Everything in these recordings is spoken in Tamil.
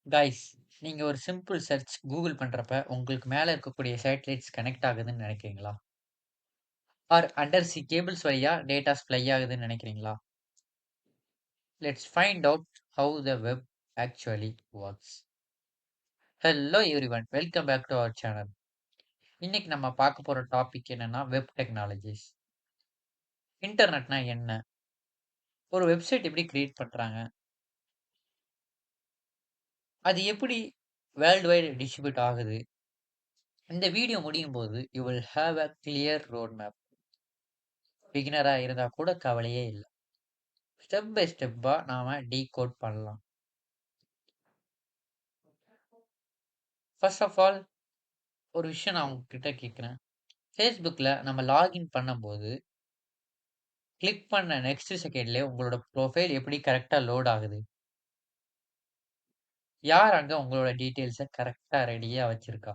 கைஸ், நீங்க ஒரு சிம்பிள் சர்ச் கூகுள் பண்றப்ப, உங்களுக்கு மேல இருக்கக்கூடிய சேட்டலைட்ஸ் கனெக்ட் ஆகுதுன்னு நெனைக்கிறீங்களா? ஆர் அண்டர் சி கேபிள்ஸ் வழியா டேட்டாஸ் ஃப்ளை ஆகுதுன்னு நெனைக்கிறீங்களா? Let's find out how the web actually works. Hello everyone, welcome back to our channel. இன்னைக்கு நம்ம பார்க்க போற டாபிக் என்னன்னா வெப் டெக்னாலஜிஸ். இன்டர்நெட்னா என்ன? ஒரு வெப்சைட் எப்படி கிரியேட் பண்றாங்க? அது எப்படி வேர்ல்ட் வைட் டிஸ்ட்ரிபியூட் ஆகுது? இந்த வீடியோ முடியும் போது you will have a clear road map. பிகினரா இருந்தா கூட கவலையே இல்ல. ஸ்டெப் பை ஸ்டெப்பா நாம டீகோட் பண்ணலாம். ஃபர்ஸ்ட் ஆஃப் ஆல், ஒரு விஷயம் நான் உங்ககிட்ட கேட்கிறேன். Facebookல நம்ம லாகின் பண்ணும்போது, கிளிக் பண்ண நெக்ஸ்ட் செகண்ட்லயே உங்களோட ப்ரொஃபைல் எப்படி கரெக்ட்டா லோட் ஆகுது? யார் அங்க உங்களோட டீட்டெயில்ஸ கரெக்ட்டா ரெடியா வச்சிருக்கா?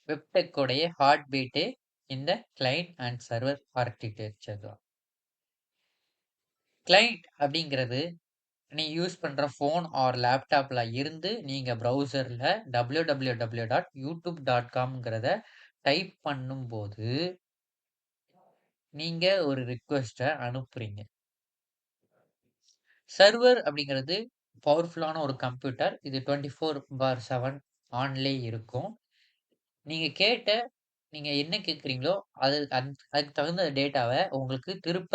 வெப்டெக் உடைய ஹார்ட் பீட்டே இந்த கிளையண்ட் அண்ட் சர்வர் ஆர்க்கிடெக்சர் தான். கிளையண்ட் அப்படிங்கிறது நீ யூஸ் பண்ற ஃபோன் ஆர் லேப்டாப்ல இருந்து நீங்க ப்ரௌசர்ல www.youtube.comங்கிறத டைப் பண்ணும்போது, நீங்க ஒரு ரிக்வெஸ்ட்ட அனுப்புறீங்க. சர்வர் அப்படிங்கிறது பவர்ஃபுல்லான ஒரு கம்ப்யூட்டர். இது 24/7 ஆன்லயே இருக்கும். நீங்க கேட்ட நீங்க என்ன கேட்கிறீங்களோ, அதுக்கு தகுந்த டேட்டாவ உங்களுக்கு திரும்ப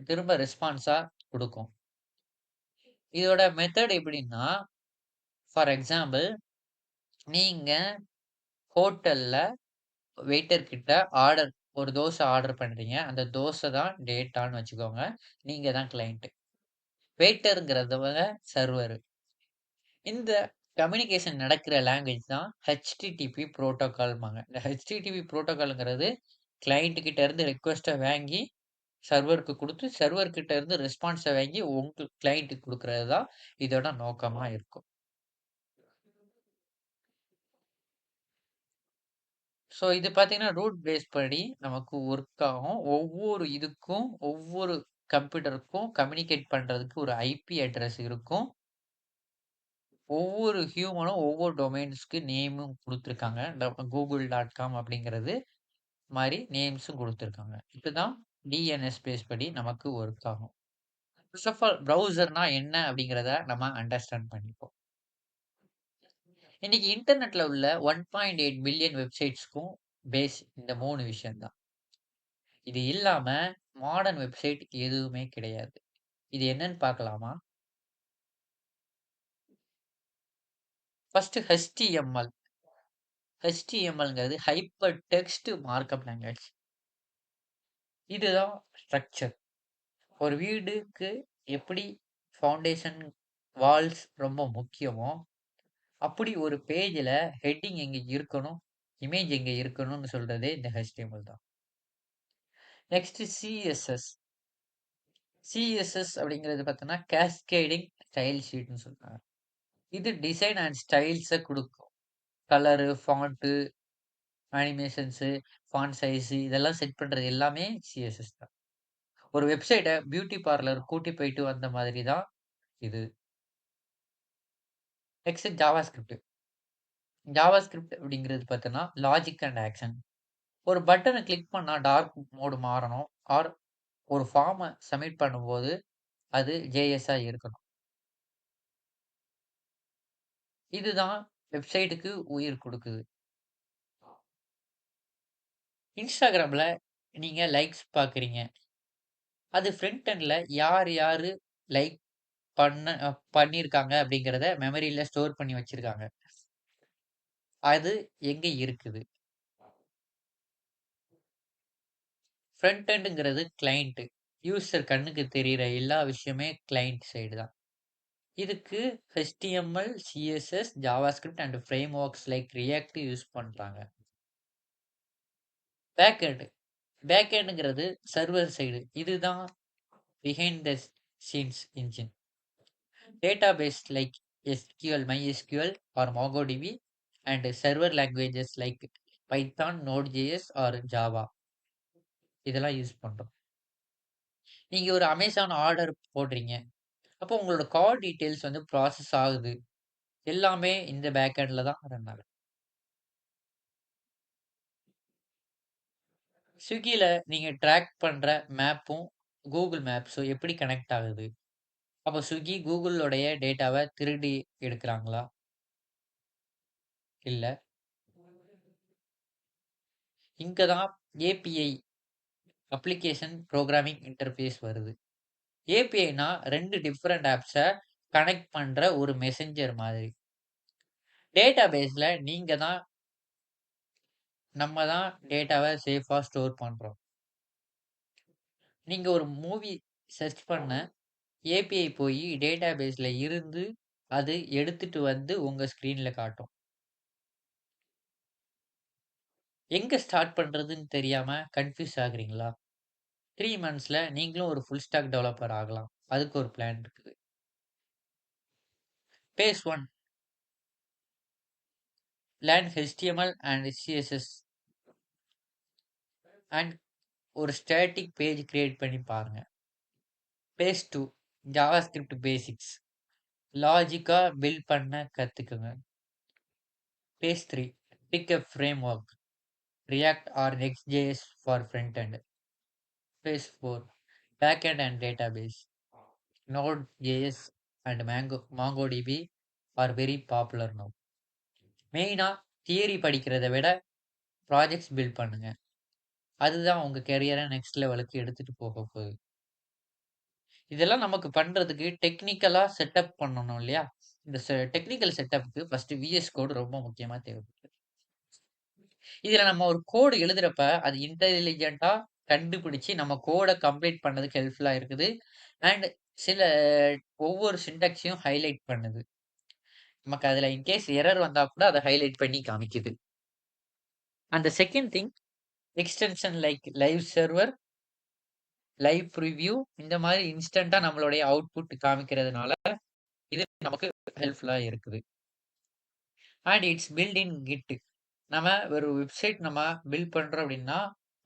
திரும்ப ரெஸ்பான்ஸா குடுக்கும். இதோட மெத்தட் எப்படின்னா, ஃபார் எக்ஸாம்பிள், நீங்க ஹோட்டல்ல வெயிட்டர் கிட்ட ஒரு தோசை ஆர்டர் பண்றீங்க. அந்த தோசை தான் டேட்டான்னு வச்சுக்கோங்க. நீங்க தான் கிளையன்ட். வெயிட்டர்ங்கிறதவங்க சர்வர். இந்த கம்யூனிகேஷன் நடக்கிற லாங்குவேஜ் தான் HTTP புரோட்டோகால்ம்பாங்க. இந்த HTTP புரோட்டோகால்ங்கிறது கிளையண்ட் கிட்ட இருந்து ரிக்வெஸ்ட்ட வாங்கி சர்வருக்கு குடுத்து, சர்வர் கிட்ட இருந்து ரெஸ்பான்ஸ வாங்கி உங்க கிளையன்ட்க்கு குடுக்குறது தான் இதோட நோக்கமா இருக்கும். ஸோ இது பார்த்தீங்கன்னா, ரூட் பேஸ் படி நமக்கு ஒர்க் ஆகும். ஒவ்வொரு கம்ப்யூட்டருக்கும் கம்யூனிகேட் பண்றதுக்கு ஒரு ஐபி அட்ரஸ் இருக்கும். ஒவ்வொரு ஹியூமனும் ஒவ்வொரு டொமைன்ஸ்க்கு நேமும் குடுத்துருக்காங்க. google.com அப்படிங்கிறது மாரி நேம்ஸும் குடுத்துருக்காங்க. இப்படிதான் டிஎன்எஸ் பேஸ் படி நமக்கு ஒர்க் ஆகும். ஃபர்ஸ்ட் ஆஃப் ஆல் ப்ரௌசர்னா என்ன அப்படிங்கிறத நம்ம அண்டர்ஸ்டாண்ட் பண்ணிப்போம். இன்னைக்கு இன்டர்நெட்ல உள்ள 1.8 பில்லியன் வெப்சைட்ஸ்க்கும் பேஸ் இந்த 3 விஷயம் தான். இது இல்லாம மாடர்ன் வெப்சைட் எதுவுமே கிடையாது. இது என்னன்னு பார்க்கலாமா? First HTML. HTMLங்கிறது ஹைப்பர் டெக்ஸ்ட் மார்க்அப் லாங்குவேஜ். இதுதான் ஸ்ட்ரக்சர். ஒரு வீடுக்கு எப்படி ஃபவுண்டேஷன், வால்ஸ் ரொம்ப முக்கியமோ, அப்படி ஒரு பேஜ்ல ஹெட்டிங் எங்க இருக்கணும், இமேஜ் எங்க இருக்கணும்னு சொல்றதே இந்த HTML தான். Next CSS. CSS அப்படிங்கிறது பார்த்தோம்னா, கேஸ்கேடிங் ஸ்டைல் ஷீட்ன்னு சொல்றாங்க. இது டிசைன் அண்ட் ஸ்டைல்ஸ குடுக்கும். Colour, font, animations, font size இதெல்லாம் செட் பண்றது எல்லாமே CSS தான். ஒரு வெப்சைட்ட பியூட்டி பார்லர் கூட்டி போயிட்டு வந்த மாதிரி தான் இது. Next JavaScript. ஜாவாஸ்கிரிப்ட் அப்படிங்கிறது பார்த்தோம்னா, லாஜிக் அண்ட் ஆக்ஷன். ஒரு பட்டன கிளிக் பண்ணா டார்க் மோடு மாறணும். ஆர் ஒரு ஃபார்ம சப்மிட் பண்ணும்போது அது JS-ஆ இருக்கணும். இதுதான் வெப்சைட்டுக்கு உயிர் குடுக்குது. Instagramல நீங்க லைக்ஸ் பார்க்குறீங்க. அது ஃப்ரண்ட் எண்ட்ல யாரு லைக் பண்ணியிருக்காங்க அப்படிங்கிறத மெமரியில ஸ்டோர் பண்ணி வச்சிருக்காங்க. அது எங்க இருக்குது? Front எண்டுங்கிறது client. யூசர் கண்ணுக்கு தெரியிற எல்லா விஷயமே கிளையன்ட் சைடு தான். இதுக்கு HTML, CSS, JavaScript and frameworks like React use பண்றாங்க. Back end. பேக் எண்டுங்கிறது சர்வர் சைடு. இதுதான் behind the scenes engine. Database like SQL, MySQL or MongoDB and server languages like Python, Node.js or Java இதெல்லாம் யூஸ் பண்றோம். நீங்க ஒரு Amazon ஆர்டர் போடுறீங்க. அப்போ உங்களோட கார்ட் டீட்டெயில்ஸ் வந்து ப்ராசஸ் ஆகுது. எல்லாமே இந்த பேக் எண்ட்ல தான் ரன் ஆகுது. Swiggyல நீங்க ட்ராக் பண்ற மேப்பும், Google மேப்ஸும் எப்படி கனெக்ட் ஆகுது? அப்போ Swiggy Googleவுடைய டேட்டாவ திருடி எடுக்குறாங்களா? இல்ல. இங்க தான் API அப்ளிகேஷன் புரோகிராமிங் இன்டர்ஃபேஸ் வருது. APIனா 2 டிஃபரண்ட் ஆப்ஸ கனெக்ட் பண்ற ஒரு மெசஞ்சர் மாதிரி. டேட்டாபேஸ்ல நம்ம தான் டேட்டாவ சேஃபா ஸ்டோர் பண்றோம். நீங்க ஒரு மூவி சர்ச் பண்ண API போயி டேட்டாபேஸ்ல இருந்து அது எடுத்துட்டு வந்து உங்க ஸ்க்ரீன்ல காட்டும். எங்க ஸ்டார்ட் பண்றதுன்னு தெரியாம கன்ஃப்யூஸ் ஆகுறீங்களா? 3 மந்த்ஸ்ல நீங்களும் ஒரு ஃபுல் ஸ்டாக் டெவலப்பர் ஆகலாம். அதுக்கு ஒரு பிளான் இருக்குது. Phase 1 learn HTML and CSS and ஒரு ஸ்டாட்டிக் பேஜ் கிரியேட் பண்ணி பாருங்க. பேஸ் 2 ஜாவாஸ்கிரிப்ட் பேசிக்ஸ் லாஜிக்கா பில்ட் பண்ண கத்துக்குங்க. Phase 3 pick a framework React or Next.js for front end. Phase 4 Backend and database. Node.js and MongoDB are very popular now. மெயினா தியரி படிக்கிறத விட ப்ராஜெக்ட்ஸ் பில்ட் பண்ணுங்க. அதுதான் உங்க கெரியரை நெக்ஸ்ட் லெவலுக்கு எடுத்துட்டு போக போகுது. இதெல்லாம் நமக்கு பண்றதுக்கு டெக்னிக்கலா செட்டப் பண்ணணும் இல்லையா? இந்த டெக்னிக்கல் செட்டப்க்கு ஃபர்ஸ்ட் VS கோட் ரொம்ப முக்கியமா தேவைப்படுது. இதுல நம்ம ஒரு கோடு எழுதுறப்ப, அது இன்டெலிஜென்ட்டா கண்டுபிடிச்சு நம்ம கோட கம்ப்ளீட் பண்ணதுக்கு ஹெல்ப்ஃபுல்லா இருக்குது. அண்ட் சில ஒவ்வொரு சின்டாக்ஸையும் ஹைலைட் பண்ணுது. நமக்கு அதுல இன்கேஸ் எரர் வந்தா கூட அத ஹைலைட் பண்ணி காமிக்குது. And the second thing extension like live server, live preview இந்த மாரி இன்ஸ்டன்ட்டா நம்மளுடைய அவுட்புட் காமிக்கிறதுனால, இது நமக்கு ஹெல்ப்ஃபுல்லா இருக்குது. And it's built in Git. நம்ம ஒரு வெப்சைட் நம்ம பில்ட் பண்றோம் அப்படின்னா,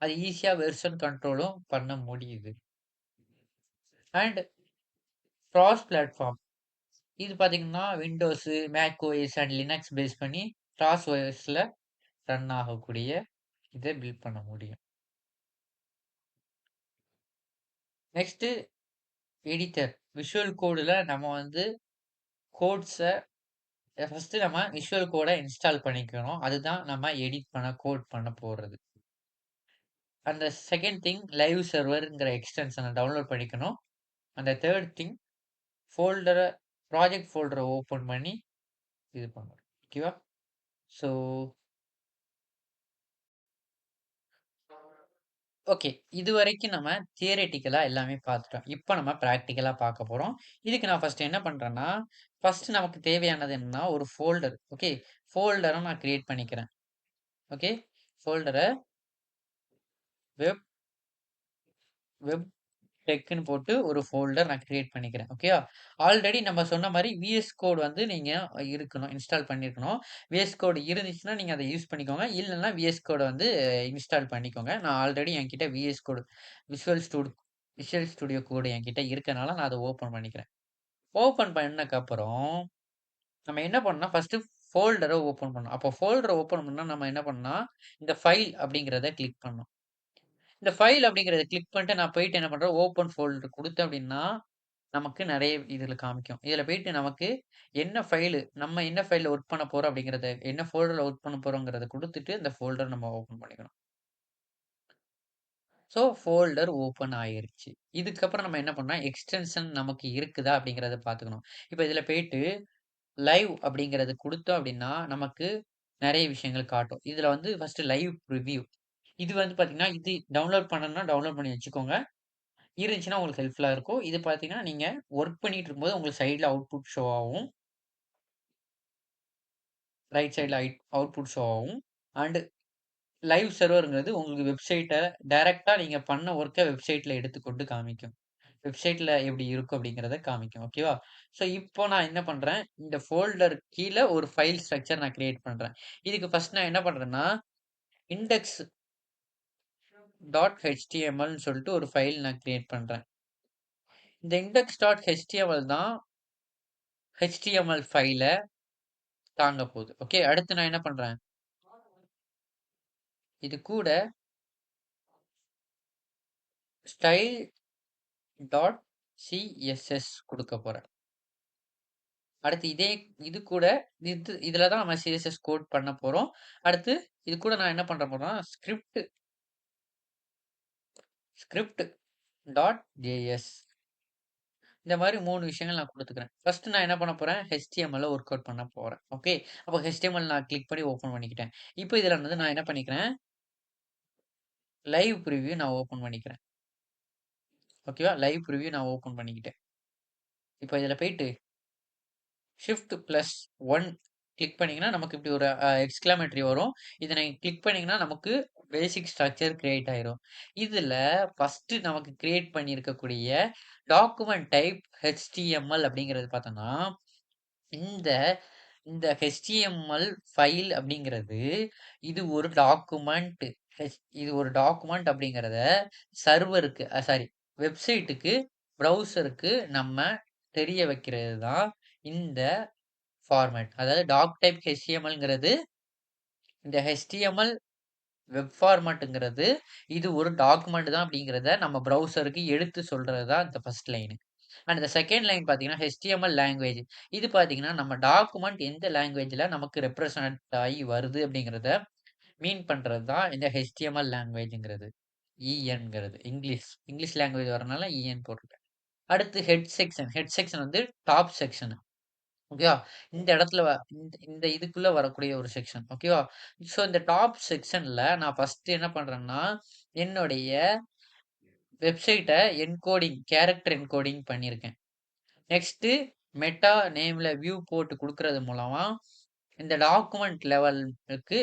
அது ஈஸியா வெர்ஷன் கண்ட்ரோலும் பண்ண முடியுது. அண்ட் கிராஸ் பிளாட்ஃபார்ம் இது பார்த்தீங்கன்னா, Windows, Mac OS and Linux base பண்ணி கிராஸ் ஓஎஸ்ல ரன் ஆகக்கூடிய இத பில்ட் பண்ண முடியும். Next editor. விஷுவல் கோடுல நம்ம வந்து கோட்ஸ ஃபர்ஸ்ட் நம்ம விஷுவல் கோட இன்ஸ்டால் பண்ணிக்கணும். அதுதான் நம்ம எடிட் பண்ண கோட் பண்ண போறது. அந்த செகண்ட் திங் லைவ் சர்வர்ங்கிற எக்ஸ்டென்ஷன டவுன்லோட் பண்ணிக்கணும். அந்த தேர்ட் திங் ஃபோல்டர ப்ராஜெக்ட் ஃபோல்டர ஓப்பன் பண்ணி இது பண்ணணும். ஓகேவா? So okay. இதுவரைக்கும் நம்ம தியரட்டிக்கலா எல்லாமே பார்த்துட்டோம். இப்ப நம்ம பிராக்டிகலா பார்க்க போறோம். இதுக்கு நான் ஃபர்ஸ்ட் என்ன பண்றேன்னா, ஃபர்ஸ்ட் நமக்கு தேவையானது என்னன்னா, ஒரு ஃபோல்டர். ஓகே. ஃபோல்டர நான் கிரியேட் பண்ணிக்கிறேன். ஓகே. ஃபோல்டர வெப் வெப் டெக்ன்னு போட்டு ஒரு ஃபோல்டர் நான் கிரியேட் பண்ணிக்கிறேன். ஓகேவா? ஆல்ரெடி நம்ம சொன்ன மாரி VS கோட் வந்து நீங்க இருக்கணும். இன்ஸ்டால் பண்ணியிருக்கணும். VS கோட் இருந்துச்சுன்னா, நீங்க அத யூஸ் பண்ணிக்கோங்க. இல்லன்னா VS கோட வந்து இன்ஸ்டால் பண்ணிக்கோங்க. நான் ஆல்ரெடி என்கிட்ட VS Code Visual stud Visual Studio Code என்கிட்ட இருக்கனால, நான் அத ஓப்பன் பண்ணிக்கிறேன். ஓப்பன் பண்ணதுக்கப்புறம், நம்ம என்ன பண்ணணும்னா, ஃபர்ஸ்ட்டு ஃபோல்டர ஓப்பன் பண்ணணும். அப்போ ஃபோல்டர ஓப்பன் பண்ணா நம்ம என்ன பண்ணணும்னா, இந்த ஃபைல் அப்படிங்கிறத கிளிக் பண்ணணும். இந்த ஃபைல் அப்படிங்கிறத கிளிக் பண்ணிட்டு நான் போயிட்டு என்ன பண்றேன், ஓப்பன் ஃபோல்டர் குடுத்தேன் அப்படின்னா, நமக்கு நெறைய இதுல காமிக்கும். இதுல போயிட்டு நமக்கு என்ன ஃபைலு, நம்ம என்ன ஃபைல்ல ஒர்க் பண்ண போறோம் அப்படிங்கிறத, என்ன ஃபோல்டர்ல ஒர்க் பண்ண போறோங்கிறத குடுத்துட்டு, இந்த ஃபோல்டர் நம்ம ஓப்பன் பண்ணிக்கணும். ஸோ ஃபோல்டர் ஓப்பன் ஆயிருச்சு. இதுக்கப்புறம் நம்ம என்ன பண்ணோம், எக்ஸ்டென்ஷன் நமக்கு இருக்குதா அப்படிங்கிறத பார்த்துக்கணும். இப்ப இதுல போயிட்டு லைவ் அப்படிங்கிறது குடுத்தோம் அப்படின்னா, நமக்கு நெறைய விஷயங்கள் காட்டும். இதுல வந்து ஃபர்ஸ்ட் லைவ் ப்ரிவ்யூ. இது வந்து பார்த்தீங்கன்னா, இது டவுன்லோட் பண்ணணும்னா டவுன்லோட் பண்ணி வச்சுக்கோங்க. இருந்துச்சுன்னா உங்களுக்கு ஹெல்ப்ஃபுல்லா இருக்கும். இது பார்த்தீங்கன்னா, நீங்க வொர்க் பண்ணிட்டு இருக்கும்போது உங்களுக்கு சைட்ல அவுட்புட் ஷோ ஆகும். ரைட் சைட்ல அவுட்புட் ஷோ ஆகும். அண்ட் லைவ் சர்வர்ங்கிறது உங்களுக்கு வெப்சைட்ட டைரக்ட்டா நீங்க பண்ண வொர்க்க வெப்சைட்ல எடுத்துக்கொண்டு காமிக்கும். வெப்சைட்ல எப்படி இருக்கும் அப்படிங்கிறத காமிக்கும். ஓகேவா? ஸோ இப்போ நான் என்ன பண்றேன், இந்த ஃபோல்டர் கீழ ஒரு ஃபைல் ஸ்ட்ரக்சர் நான் கிரியேட் பண்றேன். இதுக்கு ஃபர்ஸ்ட் நான் என்ன பண்றேன்னா, இண்டெக்ஸ் டாட் HTMLன்னு சொல்லிட்டு ஒரு ஃபைல் நான் கிரியேட் பண்றேன். இந்த இண்டெக்ஸ் டாட் ஹெச்டிஎம்எல் தான் ஹெச்டிஎம்எல் ஃபைல தாங்க போகுது. ஓகே. அடுத்து நான் என்ன பண்றேன்? இது கூட ஸ்டைல் டாட் சிஎஸ்எஸ் கொடுக்க போறேன். அடுத்து இது கூட இதுல தான் நம்ம சிஎஸ்எஸ் கோட் பண்ண போறோம். அடுத்து இது கூட நான் என்ன பண்ற போறேன்னா ஸ்கிரிப்ட் டாட் ஜேஎஸ் இந்த மாதிரி 3 விஷயங்கள் நான் குடுத்துக்கிறேன். ஃபர்ஸ்ட் நான் என்ன பண்ண போறேன்? HTML ஒர்க் அவுட் பண்ண போறேன். ஓகே. அப்போ HTML நான் கிளிக் பண்ணி ஓப்பன் பண்ணிக்கிட்டேன். இப்போ இதுல வந்து நான் என்ன பண்ணிக்கிறேன்? லைவ் பிரிவ்யூ நான் ஓப்பன் பண்ணிக்கிறேன். ஓகேவா? லைவ் பிரிவ்யூ நான் ஓப்பன் பண்ணிக்கிட்டேன். இப்போ இதுல போயிட்டு Shift+1 கிளிக் பண்ணீங்கன்னா, நமக்கு இப்படி ஒரு எக்ஸ்க்ளமேட்டரி வரும். இத நீங்க கிளிக் பண்ணீங்கன்னா, நமக்கு பேசிக் ஸ்ட்ரக்சர் கிரியேட் ஆயிரும். இதுல ஃபர்ஸ்ட் நமக்கு கிரியேட் பண்ணியிருக்கக்கூடிய டாக்குமெண்ட் டைப் HTML அப்படிங்கிறது பார்த்தோம்னா, இந்த இந்த HTML ஃபைல் அப்படிங்கிறது, இது ஒரு டாக்குமெண்ட். இது ஒரு டாக்குமெண்ட் அப்படிங்கிறத சர்வருக்கு சாரி வெப்சைட்டுக்கு, ப்ரௌசருக்கு நம்ம தெரிய வைக்கிறது தான் இந்த ஃபார்மேட். அதாவது டாக் டைப் HTMLங்கிறது இந்த HTML வெப் ஃபார்மேட்டுங்கிறது இது ஒரு டாக்குமெண்ட் தான் அப்படிங்கிறத நம்ம ப்ரௌசருக்கு எடுத்து சொல்றது தான் இந்த ஃபர்ஸ்ட் லைன். அண்ட் இந்த செகண்ட் லைன் பார்த்தீங்கன்னா HTML லாங்குவேஜ். இது பார்த்தீங்கன்னா நம்ம டாக்குமெண்ட் எந்த லாங்குவேஜ்ல நமக்கு ரெப்ரசன்ட் ஆகி வருது அப்படிங்கிறத மீன் பண்றது தான் இந்த HTML லாங்குவேஜ்ங்கிறது. ENங்கிறது இங்கிலீஷ் லாங்குவேஜ் வரனால EN போட்டுருக்கேன். அடுத்து ஹெட் செக்ஷன் வந்து டாப் செக்ஷன். ஓகேவா? இந்த இடத்துல இந்த இதுக்குள்ள வரக்கூடிய ஒரு செக்ஷன். ஓகேவா? ஸோ இந்த டாப் செக்ஷன்ல நான் ஃபர்ஸ்ட் என்ன பண்றேன்னா, என்னுடைய வெப்சைட்ட கேரக்டர் என்கோடிங் பண்ணியிருக்கேன். நெக்ஸ்ட்டு மெட்டா நேம்ல வியூ போட்டு குடுக்குறது மூலமா, இந்த டாக்குமெண்ட் லெவலுக்கு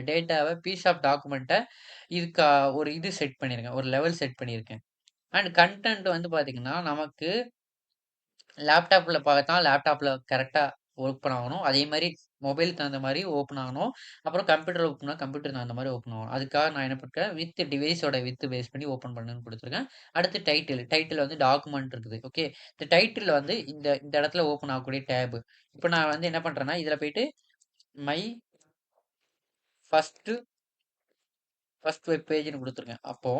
டேட்டாவ பீஸ் ஆஃப் டாக்குமெண்ட்ட இதுக்கு ஒரு இது செட் பண்ணியிருக்கேன். ஒரு லெவல் செட் பண்ணியிருக்கேன். அண்ட் கன்டென்ட் வந்து பார்த்தீங்கன்னா, நமக்கு லேப்டாப்ல கரெக்ட்டா ஓப்பன் ஆகணும். அதே மாரி மொபைலுக்கு தகுந்த மாரி ஓப்பன் ஆகணும். அப்புறம் கம்ப்யூட்டர்ல ஓப்பன் கம்ப்யூட்டருக்கு தகுந்த மாரி ஓப்பன் ஆகணும். அதுக்காக நான் என்ன பண்ணிருக்கேன், டிவைஸோட பேஸ் பண்ணி ஓப்பன் பண்ணுன்னு குடுத்துருக்கேன். அடுத்து டைட்டில் வந்து டாக்குமெண்ட் இருக்குது. ஓகே. இந்த டைட்டில்ல வந்து இந்த இந்த இடத்துல ஓப்பன் ஆகக்கூடிய டேப். இப்ப நான் வந்து என்ன பண்றேன்னா, இதுல போயிட்டு மை ஃபர்ஸ்ட் ஃபர்ஸ்ட் வெப் பேஜ்ன்னு குடுத்துருக்கேன். அப்போ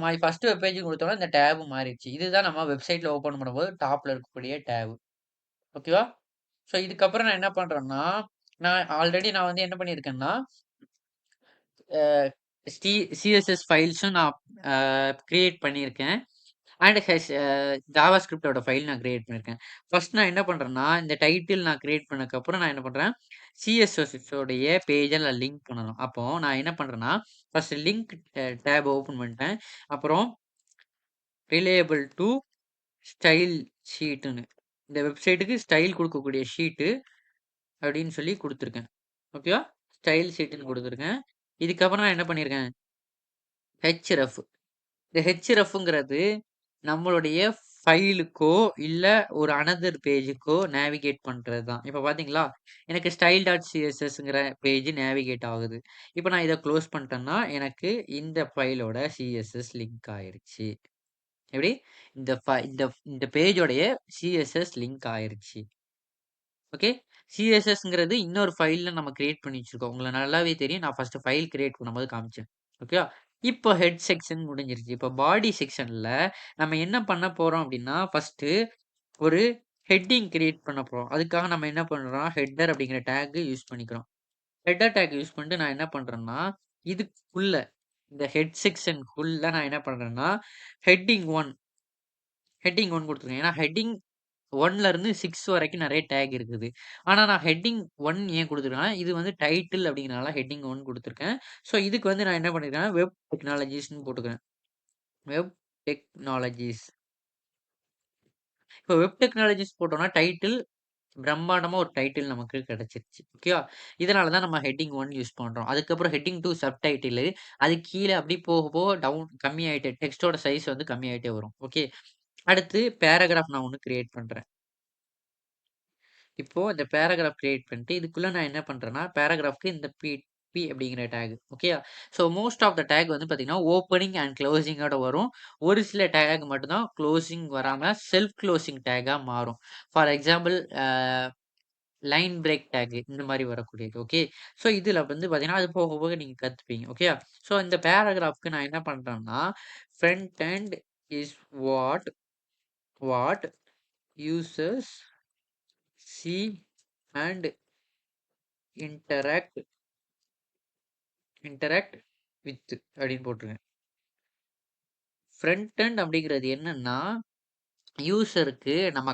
மை ஃபர்ஸ்ட் வெப் பேஜ்ன்னு குடுத்தோனே இந்த டேப் மாறிடுச்சு. இதுதான் நம்ம வெப்சைட்ல ஓப்பன் பண்ணும்போது டாப்ல இருக்கக்கூடிய டேப். ஓகேவா? இதுக்கப்புறம் நான் என்ன பண்றேன்னா, நான் வந்து என்ன பண்ணியிருக்கேன்னா, அ சி சிஎஸ்எஸ் ஃபைல்ஸும் நான் கிரியேட் பண்ணியிருக்கேன். அண்ட் ஜாவாஸ்கிரிப்ட்டோட ஃபைல் நான் கிரியேட் பண்ணியிருக்கேன். ஃபர்ஸ்ட் நான் என்ன பண்றேன்னா, இந்த டைட்டில் நான் கிரியேட் பண்ணதுக்கப்புறம் நான் என்ன பண்றேன், சிஎஸ்எஸ் உடைய பேஜ நான் லிங்க் பண்ணணும். அப்போ நான் என்ன பண்றேன்னா, ஃபர்ஸ்ட் லிங்க் டேப் ஓப்பன் பண்ணிட்டேன். அப்புறம் ரிலேயபிள் டூ ஸ்டைல் ஷீட்டுன்னு இந்த வெப்சைட்டுக்கு ஸ்டைல் குடுக்கக்கூடிய ஷீட்டு அப்படின்னு சொல்லி குடுத்துருக்கேன். ஓகேவா? ஸ்டைல் ஷீட்டுன்னு குடுத்துருக்கேன். இதுக்கப்புறம் நான் என்ன பண்ணியிருக்கேன், ஹெச்ரெஃப். இந்த ஹெச்ரெஃப்ங்கிறது நம்மளுடைய ஃபைலுக்கோ, இல்ல ஒரு அனதர் பேஜுக்கோ நேவிகேட் பண்றது தான். இப்ப பார்த்தீங்களா, எனக்கு ஸ்டைல் டாட் சிஎஸ்எஸ்ங்கிற பேஜ் நேவிகேட் ஆகுது. இப்ப நான் இத குளோஸ் பண்ணிட்டேன்னா, எனக்கு இந்த ஃபைலோட சிஎஸ்எஸ் லிங்க் ஆயிருச்சு. எப்படி? இந்த ஃபை இந்த இந்த பேஜோடைய சிஎஸ்எஸ் லிங்க் ஆயிருச்சு. ஓகே. சிஎஸ்எஸ்ங்கிறது இன்னொரு ஃபைல்ல நம்ம கிரியேட் பண்ணி வச்சிருக்கோம். உங்களுக்கு நல்லாவே தெரியும். நான் ஃபர்ஸ்ட் ஃபைல் கிரியேட் பண்ணும்போது காமிச்சேன். ஓகேவா? இப்போ ஹெட் செக்ஷன் முடிஞ்சிருச்சு. இப்போ பாடி செக்ஷன்ல நம்ம என்ன பண்ண போறோம் அப்படின்னா, ஃபர்ஸ்ட்டு ஒரு ஹெட்டிங் கிரியேட் பண்ண போறோம். அதுக்காக நம்ம என்ன பண்றோம், ஹெட்டர் அப்படிங்கிற டேக் யூஸ் பண்ணிக்கிறோம். ஹெட்டர் டேக் யூஸ் பண்ணிட்டு நான் என்ன பண்றேன்னா, இதுக்குள்ள இந்த ஹெட் செக்ஷனுக்குள்ள நான் என்ன பண்றேன்னா, ஹெட்டிங் 1 ஹெட்டிங் 1 குடுத்துருக்கேன். ஏன்னா ஹெட்டிங் 1ல இருந்து 6 வரைக்கும் நெறைய டேக் இருக்குது. ஆனா நான் ஹெட்டிங் 1 ஏன் குடுத்துருக்கேன்னா, இது வந்து டைட்டில் அப்படிங்கிறனால ஹெட்டிங் 1 குடுத்துருக்கேன். இதுக்கு வந்து நான் என்ன பண்ணியிருக்கேன்னா, வெப் டெக்னாலஜிஸ்ன்னு போட்டுக்கிறேன். Web technologies. இப்போ வெப் டெக்னாலஜிஸ் போட்டோம்னா டைட்டில் பிரம்மாண்டமா ஒரு டைட்டில் நமக்கு கிடைச்சிருச்சு. ஓகேவா? இதனால தான் நம்ம ஹெட்டிங் 1 யூஸ் பண்றோம். அதுக்கப்புறம் ஹெட்டிங் 2 சப்டைட்டிலு. அதுக்கு கீழ அப்படி போக போக கம்மியாயிட்டே டெக்ஸ்ட்டோட சைஸ் வந்து கம்மியாயிட்டே வரும். ஓகே. அடுத்து பேராகிராஃப் நான் ஒண்ணு கிரியேட் பண்றேன். இப்போ இந்த பேராகிராஃப் கிரியேட் பண்ணிட்டு, இதுக்குள்ள நான் என்ன பண்றேன்னா, பேராகிராஃப்க்கு இந்த அப்படிங்கிற tag. Okay. So most of the tag வந்து பார்த்தீங்கன்னா, ஓப்பனிங் அண்ட் க்ளோசிங்கோட வரும். ஒரு சில டேக் மட்டும் தான் க்ளோசிங் வராம செல்ஃப் க்ளோசிங் டேக்கா மாறும். For example line break take இந்த மாரி வரக்கூடியது. ஓகே. ஸோ இதுல வந்து பார்த்தீங்கன்னா, அது போக போக நீங்க கத்துப்பீங்க. ஓகேயா. ஸோ இந்த பேராகிராஃப்க்கு நான் என்ன பண்றேன்னா, front end is what what users see and interact interact with அப்படின்னு போட்டுருங்க. ஃப்ரண்ட் எண்ட் அப்படிங்கிறது என்னன்னா, யூசருக்கு நம்ம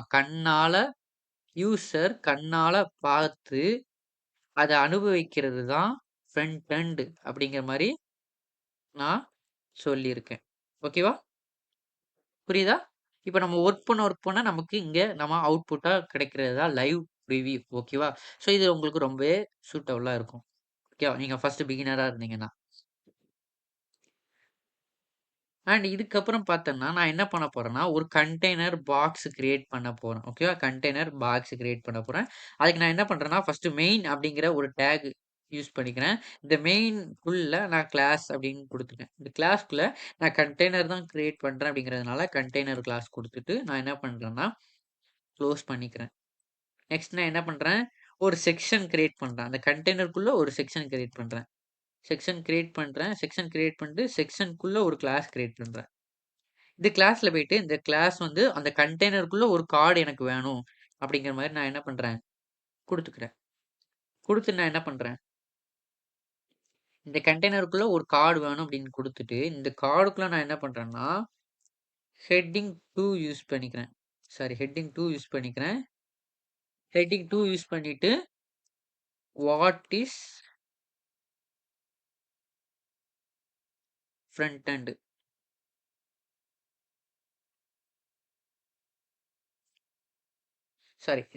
யூசர் கண்ணால பார்த்து அத அனுபவிக்கிறது தான் ஃப்ரண்ட் எண்ட் அப்படிங்கிற மாரி நான் சொல்லியிருக்கேன். ஓகேவா? புரியுதா? இப்ப நம்ம ஒர்க் பண்ண நமக்கு இங்க நம்ம அவுட்புட்டா கிடைக்கிறது தான் லைவ் ப்ரிவ்யூ. ஓகேவா? ஸோ இது உங்களுக்கு ரொம்பவே சூட்டபுளா இருக்கும். ஓகேவா? நீங்க ஃபர்ஸ்ட் பிகினரா இருந்தீங்கன்னா. அண்ட் இதுக்கப்புறம் பார்த்தோம்னா, நான் என்ன பண்ண போறேன்னா, ஒரு கண்டெய்னர் பாக்ஸ் கிரியேட் பண்ண போறேன். ஓகேவா? கண்டெய்னர் பாக்ஸ் கிரியேட் பண்ண போறேன். அதுக்கு நான் என்ன பண்றேன்னா, ஃபர்ஸ்ட் மெயின் அப்படிங்கிற ஒரு டேக் யூஸ் பண்ணிக்கிறேன். இந்த மெயின்க்குள்ள நான் கிளாஸ் அப்படின்னு குடுத்துட்டேன். இந்த கிளாஸ்க்குள்ள நான் கண்டெய்னர் தான் கிரியேட் பண்றேன் அப்படிங்கிறதுனால, கண்டெய்னர் கிளாஸ் குடுத்துட்டு, நான் என்ன பண்றேன்னா, குளோஸ் பண்ணிக்கிறேன். நெக்ஸ்ட் நான் என்ன பண்றேன், ஒரு செக்ஷன் கிரியேட் பண்றேன். அந்த கண்டெய்னருக்குள்ள ஒரு செக்ஷன் கிரியேட் பண்றேன். செக்ஷன் கிரியேட் பண்ணிட்டு, செக்ஷனுக்குள்ள ஒரு கிளாஸ் கிரியேட் பண்றேன். இந்த கிளாஸ்ல போயிட்டு, இந்த கிளாஸ் வந்து அந்த கண்டெய்னருக்குள்ள ஒரு கார்ட் எனக்கு வேணும். அப்படிங்கிற மாரி நான் என்ன பண்றேன், குடுத்துக்கிறேன். குடுத்து நான் என்ன பண்றேன், இந்த கண்டெய்னருக்குள்ள ஒரு கார்ட் வேணும் அப்படின்னு குடுத்துட்டு, இந்த கார்டுக்குள்ள நான் என்ன பண்றேன்னா, ஹெட்டிங் 2 யூஸ் பண்ணிக்கிறேன். ஹெட்டிங் 2 யூஸ் பண்ணிக்கிறேன். ஹெட்டிங் 2 யூஸ் பண்ணிட்டு, வாட் இஸ் ஃப்ரண்ட் எண்ட்.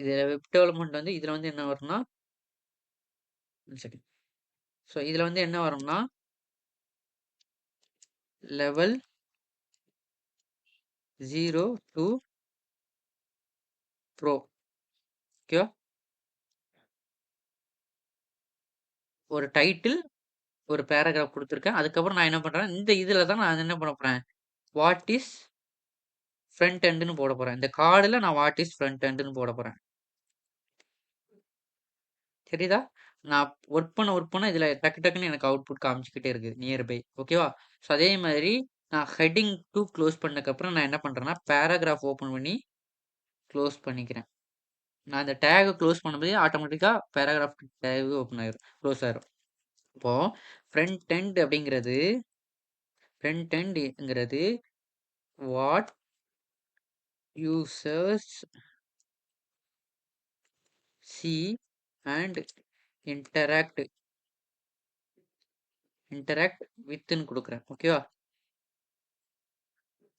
இது வெப் டெவலப்மென்ட் வந்து இதுல வந்து என்ன வரும்னா, 1 செகண்ட். இதுல வந்து என்ன வரும்னா, லெவல் 0 டூ ப்ரோ. ஓகேவா? ஒரு டைட்டில், ஒரு பேராகிராஃப் குடுத்துருக்கேன். அதுக்கப்புறம் நான் என்ன பண்றேன், இந்த இதுல தான் நான் என்ன பண்ண போறேன், வாட் இஸ் ஃப்ரண்ட் எண்டுன்னு போட போறேன். இந்த கார்டுல நான் வாட் இஸ் ஃப்ரண்ட் எண்டுன்னு போட போறேன். தெரியுதா? நான் ஒர்க் பண்ண இதுல டக்கு டக்குன்னு எனக்கு அவுட்புட் காமிச்சுக்கிட்டே இருக்கு. Near by. ஓகேவா? அதே மாதிரி நான் ஹெட்டிங் 2 க்ளோஸ் பண்ணதுக்கப்புறம் நான் என்ன பண்றேன்னா, பேராகிராஃப் ஓப்பன் பண்ணி க்ளோஸ் பண்ணிக்கிறேன். நான் அந்த டேக்க க்ளோஸ் பண்ணும்போதே ஆட்டோமேட்டிக்கா பேராகிராஃப் டேக் ஓப்பன் ஆயிரும். க்ளோஸ் ஆயிரும். இப்போ ஃப்ரண்ட் எண்ட் அப்படிங்கிறது what users see and interact interact withன்னு குடுக்குறேன். ஓகேவா?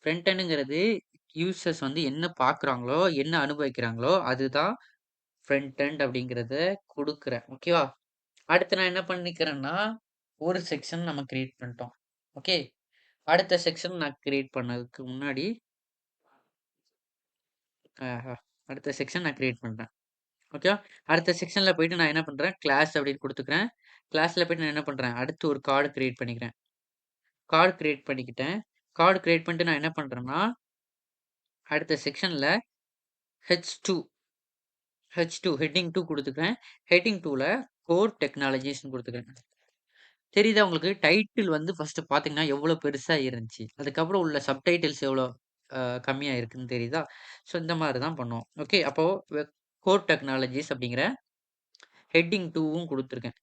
ஃப்ரண்ட் எண்டுங்கிறது யூசர்ஸ் வந்து என்ன பார்க்குறாங்களோ, என்ன அனுபவிக்கிறாங்களோ, அதுதான் ஃப்ரண்ட் எண்ட் அப்படிங்கிறத குடுக்குறேன். ஓகேவா? அடுத்து நான் என்ன பண்ணிக்கிறேன்னா, ஒரு செக்ஷன் நம்ம கிரியேட் பண்ணிட்டோம். ஓகே. அடுத்த செக்ஷன் நான் கிரியேட் பண்ணதுக்கு முன்னாடி ஆஹா! அடுத்த செக்ஷன் நான் கிரியேட் பண்றேன். ஓகேவா? அடுத்த செக்ஷன்ல போயிட்டு நான் என்ன பண்றேன், கிளாஸ் அப்படின்னு குடுத்துக்கிறேன். கிளாஸ்ல போயிட்டு நான் என்ன பண்றேன், அடுத்து ஒரு கார்ட் கிரியேட் பண்ணிக்கிறேன். கார்ட் கிரியேட் பண்ணிக்கிட்டேன். கார்ட் கிரியேட் பண்ணிட்டு நான் என்ன பண்றேன்னா, அடுத்த செக்ஷன்ல H2 ஹெட்டிங் 2 குடுத்துக்கிறேன். ஹெட்டிங் 2ல கோர் டெக்னாலஜிஸ்ன்னு குடுத்துக்கிறேன். தெரியுதா உங்களுக்கு? டைட்டில் வந்து ஃபர்ஸ்ட் பார்த்தீங்கன்னா, எவ்வளோ பெருசா இருந்துச்சு. அதுக்கப்புறம் உள்ள சப்டைட்டில்ஸ் எவ்வளோ கம்மியா இருக்குன்னு தெரியுதா? ஸோ இந்த மாரி தான் பண்ணுவோம். ஓகே. அப்போ கோர் டெக்னாலஜிஸ் அப்படிங்கிற ஹெட்டிங் 2வும் குடுத்துருக்கேன்.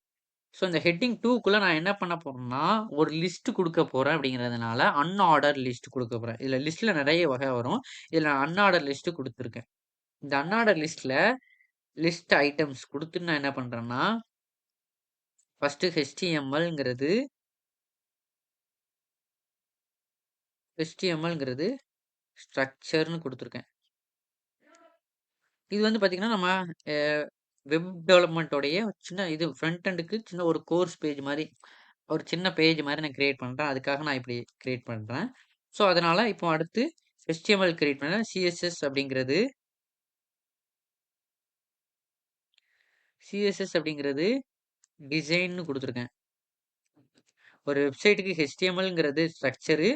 ஸோ இந்த ஹெட்டிங் 2க்குள்ள நான் என்ன பண்ண போறேன்னா, ஒரு லிஸ்ட் குடுக்க போறேன் அப்படிங்கிறதுனால, அன்ஆர்டர் லிஸ்ட் குடுக்க போறேன். இதுல லிஸ்ட்ல நெறைய வகை வரும். இதுல நான் அன்ஆர்டர் லிஸ்ட் குடுத்துருக்கேன். இந்த அன்ஆர்டர் லிஸ்ட்ல லிஸ்ட் ஐட்டம்ஸ் குடுத்துட்டு நான் என்ன பண்றேன்னா, ஃபர்ஸ்ட் HTMLங்கிறது ஸ்ட்ரக்சர்ன்னு குடுத்துருக்கேன். இது வந்து பார்த்தீங்கன்னா, நம்ம அ வெப் டெவலப்மென்ட்டோடைய சின்ன இது ஃப்ரண்ட் எண்டுக்கு சின்ன ஒரு கோர்ஸ் பேஜ் மாரி, ஒரு சின்ன பேஜ் மாரி நான் கிரியேட் பண்றேன். அதுக்காக நான் இப்படி கிரியேட் பண்றேன். ஸோ, அதனால இப்போ அடுத்து HTML கிரியேட் பண்ணேன். CSS அப்படிங்கிறது டிசைன்னு குடுத்துருக்கேன். ஒரு வெப்சைட்டுக்கு HTMLங்கிறது ஸ்ட்ரக்சரு,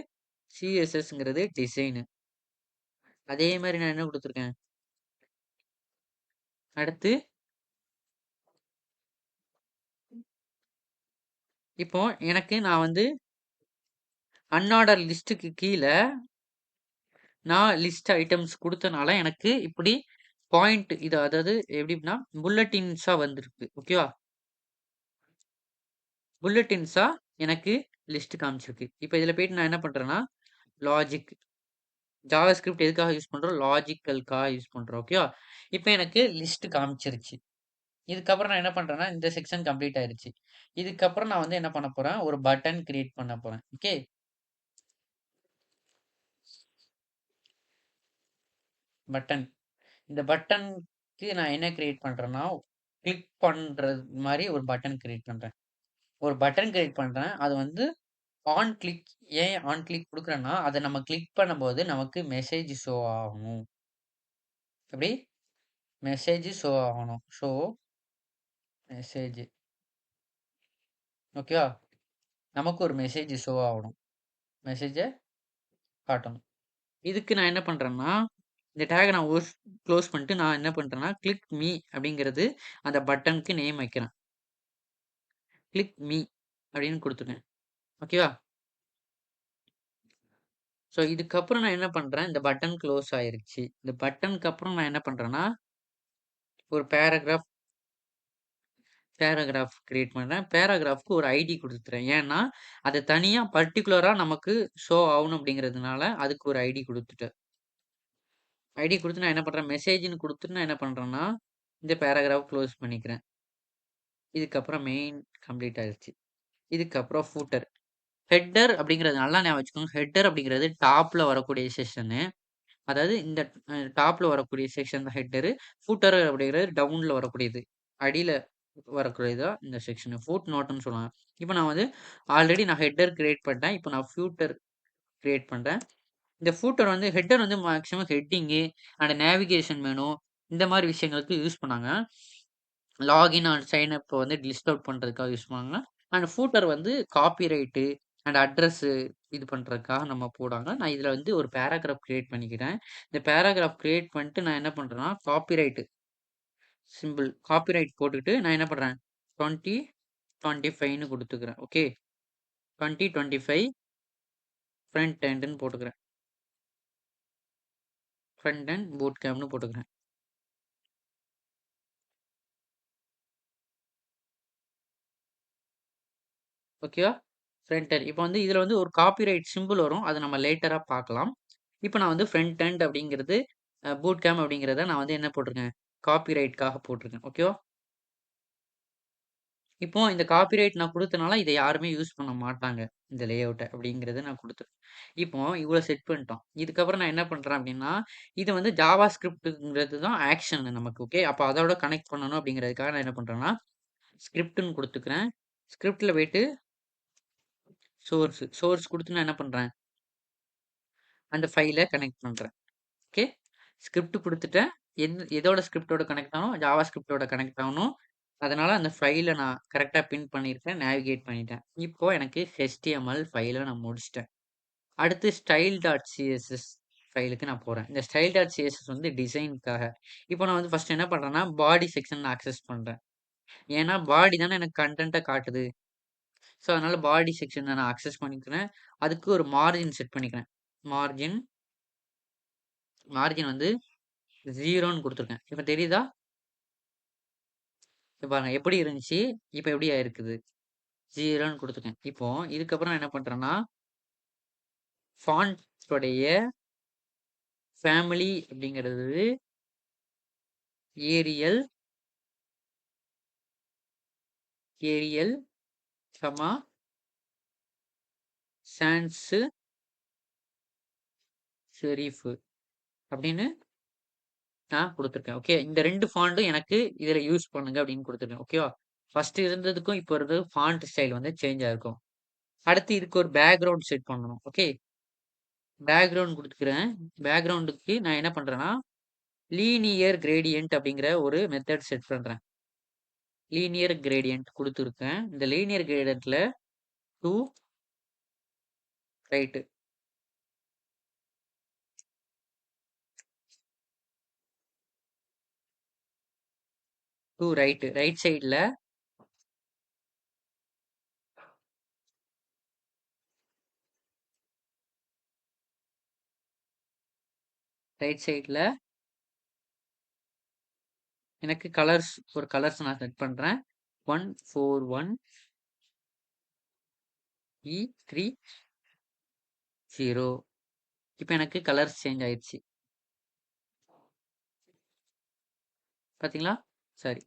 CSSங்கிறது டிசைனு. அதே மாரி நான் என்ன குடுத்துருக்கேன்? அடுத்து இப்போ எனக்கு நான் வந்து அன்ஆர்டர் லிஸ்ட்டுக்கு கீழ நான் லிஸ்ட் ஐட்டம்ஸ் குடுத்தனால எனக்கு இப்படி பாயிண்ட் இது அதாவது எப்படின்னா புல்லட்டின்ஸா வந்திருக்கு. ஓகேவா? புல்லட்டின்ஸா எனக்கு லிஸ்ட் காமிச்சிருக்கு. இப்ப இதுல போயிட்டு நான் என்ன பண்றேன்னா, லாஜிக் ஜாவாஸ்கிரிப்ட் எதுக்காக யூஸ் பண்றோம்? லாஜிக்கல்க்காக யூஸ் பண்றோம். ஓகேவா? இப்ப எனக்கு லிஸ்ட் காமிச்சிருச்சு. இதுக்கப்புறம் நான் என்ன பண்றேன்னா, இந்த செக்ஷன் கம்ப்ளீட் ஆயிருச்சு. இதுக்கப்புறம் நான் வந்து என்ன பண்ண போறேன்? ஒரு பட்டன் கிரியேட் பண்ண போறேன். ஓகே. பட்டன். இந்த பட்டன்க்கு நான் என்ன கிரியேட் பண்றேன்னா, கிளிக் பண்றது மாரி ஒரு பட்டன் கிரியேட் பண்றேன். ஒரு பட்டன் கிரியேட் பண்றேன். அது வந்து ஆன் கிளிக் ஏன் ஆன் கிளிக் குடுக்குறேன்னா, அத நம்ம கிளிக் பண்ணும்போது நமக்கு மெசேஜ் ஷோ ஆகணும். எப்படி? மெசேஜ் ஷோ ஆகணும். Show message. ஓகேவா? நமக்கு ஒரு மெசேஜ் ஷோ ஆகணும். மெசேஜ காட்டணும். இதுக்கு நான் என்ன பண்றேன்னா, இந்த டேக்க நான் க்ளோஸ் பண்ணிட்டு நான் என்ன பண்றேன்னா, கிளிக் மீ அப்படிங்கிறது அந்த பட்டனுக்கு நேம் வைக்கிறேன். கிளிக் மீ அப்படின்னு குடுத்துருக்கேன். ஓகேவா? ஸோ இதுக்கப்புறம் நான் என்ன பண்றேன், இந்த பட்டன் க்ளோஸ் ஆயிருச்சு. இந்த பட்டனுக்கு அப்புறம் நான் என்ன பண்றேன்னா, ஒரு பேராகிராஃப் கிரியேட் பண்றேன். பேராகிராஃப்க்கு ஒரு ஐடி குடுத்துறேன். ஏன்னா, அது தனியா பர்ட்டிகுலரா நமக்கு ஷோ ஆகணும் அப்படிங்கிறதுனால, அதுக்கு ஒரு ஐடி குடுத்துட்டேன். ஐடி குடுத்து நான் என்ன பண்றேன், மெசேஜ்ன்னு குடுத்துட்டு நான் என்ன பண்றேன்னா, இந்த பேராகிராஃப் க்ளோஸ் பண்ணிக்கிறேன். இதுக்கப்புறம் மெயின் கம்ப்ளீட் ஆயிருச்சு. இதுக்கப்புறம் ஃபூட்டர். ஹெட்டர் அப்படிங்கிறது நல்லா ஞாபகம் வச்சுக்கோங்க. ஹெட்டர் அப்படிங்கிறது டாப்ல வரக்கூடிய செக்ஷனு. அதாவது இந்த டாப்ல வரக்கூடிய செக்ஷன் தான் ஹெட்டரு. ஃபூட்டர் அப்படிங்கிறது டவுன்ல வரக்கூடியது. அடியில வரக்கூடியது தான் இந்த செக்ஷனு. ஃபுட் நோட்ன்னு சொல்லுவாங்க. இப்ப நான் வந்து ஆல்ரெடி நான் ஹெட்டர் கிரியேட் பண்ணிட்டேன். இப்ப நான் ஃப்யூட்டர் கிரியேட் பண்றேன். இந்த ஃபூட்டர் வந்து ஹெட்டர் வந்து maximum heading and navigation menu இந்த மாரி விஷயங்களுக்கு யூஸ் பண்ணாங்க. லாகின் அண்ட் சைன் அப் வந்து லிஸ்ட் அவுட் பண்றதுக்காக யூஸ் பண்ணுவாங்க. அண்ட் ஃபூட்டர் வந்து காப்பிரைட்டு அண்ட் அட்ரஸ் இது பண்றதுக்காக நம்ம போடுவாங்க. நான் இதுல வந்து ஒரு பேராகிராஃப் கிரியேட் பண்ணிக்கிறேன். இந்த பேராகிராஃப் கிரியேட் பண்ணிட்டு நான் என்ன பண்றேன்னா, காப்பிரைட் சிம்பிள் காப்பிரைட் போட்டுட்டு நான் என்ன பண்றேன் 20 25ன்னு குடுத்துக்கிறேன். ஓகே. 2025 ஃப்ரண்ட் எண்டுன்னு போட்டுக்கிறேன். ஃப்ரண்ட் எண்ட் பூட் கேம்ப்னு போட்டுக்கிறேன். ஓகேவா? Front end. இப்போ வந்து இதுல வந்து ஒரு காப்பிரைட் சிம்பிள் வரும். அத நம்ம லேட்டரா பார்க்கலாம். இப்போ நான் வந்து ஃப்ரண்ட் எண்ட் அப்படிங்கிறது பூட் கேம்ப் அப்படிங்கிறத நான் வந்து என்ன போட்டிருக்கேன், காப்பிரைட்காக போட்டிருக்கேன். ஓகேவா? இப்போ இந்த காப்பிரைட் நான் குடுத்தனால இத யாருமே யூஸ் பண்ண மாட்டாங்க. இந்த லேஅவுட்ட அப்படிங்கிறத நான் குடுத்துருக்கேன். இப்போ இவ்வளோ செட் பண்ணிட்டோம். இதுக்கப்புறம் நான் என்ன பண்றேன் அப்படின்னா, இது வந்து ஜாவா ஸ்கிரிப்ட்ங்கிறது தான் ஆக்ஷன் நமக்கு. ஓகே. அப்ப அதோட கனெக்ட் பண்ணணும் அப்படிங்கிறதுக்காக நான் என்ன பண்றேன்னா, ஸ்கிரிப்ட்ன்னு குடுத்துக்கிறேன். ஸ்கிரிப்ட்ல போயிட்டு சோர்ஸ் குடுத்து நான் என்ன பண்றேன், அந்த ஃபைல கனெக்ட் பண்றேன். ஓகே. ஸ்கிரிப்ட் குடுத்துட்டேன். எதோட ஸ்கிரிப்ட்டோட கனெக்ட் ஆகணும்? ஜாவா ஸ்கிரிப்ட்டோட கனெக்ட் ஆகணும். அதனால அந்த ஃபைல நான் கரெக்ட்டா பின் பண்ணியிருக்கேன். நேவிகேட் பண்ணிட்டேன். இப்போ எனக்கு HTML ஃபைல நான் முடிச்சுட்டேன். அடுத்து ஸ்டைல் டாட் சிஎஸ்எஸ் ஃபைலுக்கு நான் போறேன். இந்த ஸ்டைல் டாட் சிஎஸ்எஸ் வந்து டிசைனுக்காக. இப்போ நான் வந்து ஃபர்ஸ்ட் என்ன பண்றேன்னா, பாடி செக்ஷன் ஆக்சஸ் பண்றேன். ஏன்னா பாடி தானே எனக்கு கன்டென்ட்ட காட்டுது. ஸோ அதனால பாடி செக்ஷன நான் ஆக்சஸ் பண்ணிக்கிறேன். அதுக்கு ஒரு மார்ஜின் செட் பண்ணிக்கிறேன். மார்ஜின் மார்ஜின் வந்து 0ன்னு குடுத்துருக்கேன். இப்ப தெரியுதா? இப்ப பாருங்க எப்படி இருந்துச்சு? இப்ப எப்படி ஆயிருக்குது? 0ன்னு குடுத்துருக்கேன். இப்போ இதுக்கப்புறம் நான் என்ன பண்றேன்னா, ஃபாண்ட் உடைய ஃபேமிலி அப்படிங்கிறது Arial Arial, comma, sans, serif அப்படின்னு நான் குடுத்துருக்கேன். ஓகே. இந்த 2 ஃபாண்டும் எனக்கு இதுல யூஸ் பண்ணுங்க அப்படின்னு குடுத்துருக்கேன். ஓகேவா? ஃபர்ஸ்ட் இருந்ததுக்கும் இப்போ இருந்ததுக்கும் ஃபாண்ட் ஸ்டைல் வந்து சேஞ்ச் ஆயிருக்கும். அடுத்து இதுக்கு ஒரு பேக்கிரவுண்ட் செட் பண்ணணும். ஓகே. பேக்கிரவுண்ட் குடுத்துக்கிறேன். பேக்கிரவுண்டுக்கு நான் என்ன பண்றேன்னா, லீனியர் கிரேடியன்ட் அப்படிங்கிற ஒரு மெத்தட் செட் பண்றேன். லீனியர் கிரேடியன்ட் குடுத்துருக்கேன். இந்த லீனியர் கிரேடியன்ட்ல 2 ரைட்டு. 2 ரைட்டு. ரைட் சைடுல ரைட் சைடுல எனக்கு ஒரு கலர்ஸ் நான் செட் பண்றேன். 141 E30. இப்ப எனக்கு கலர்ஸ் சேஞ்ச் ஆயிருச்சு. பாத்தீங்களா? சாரி.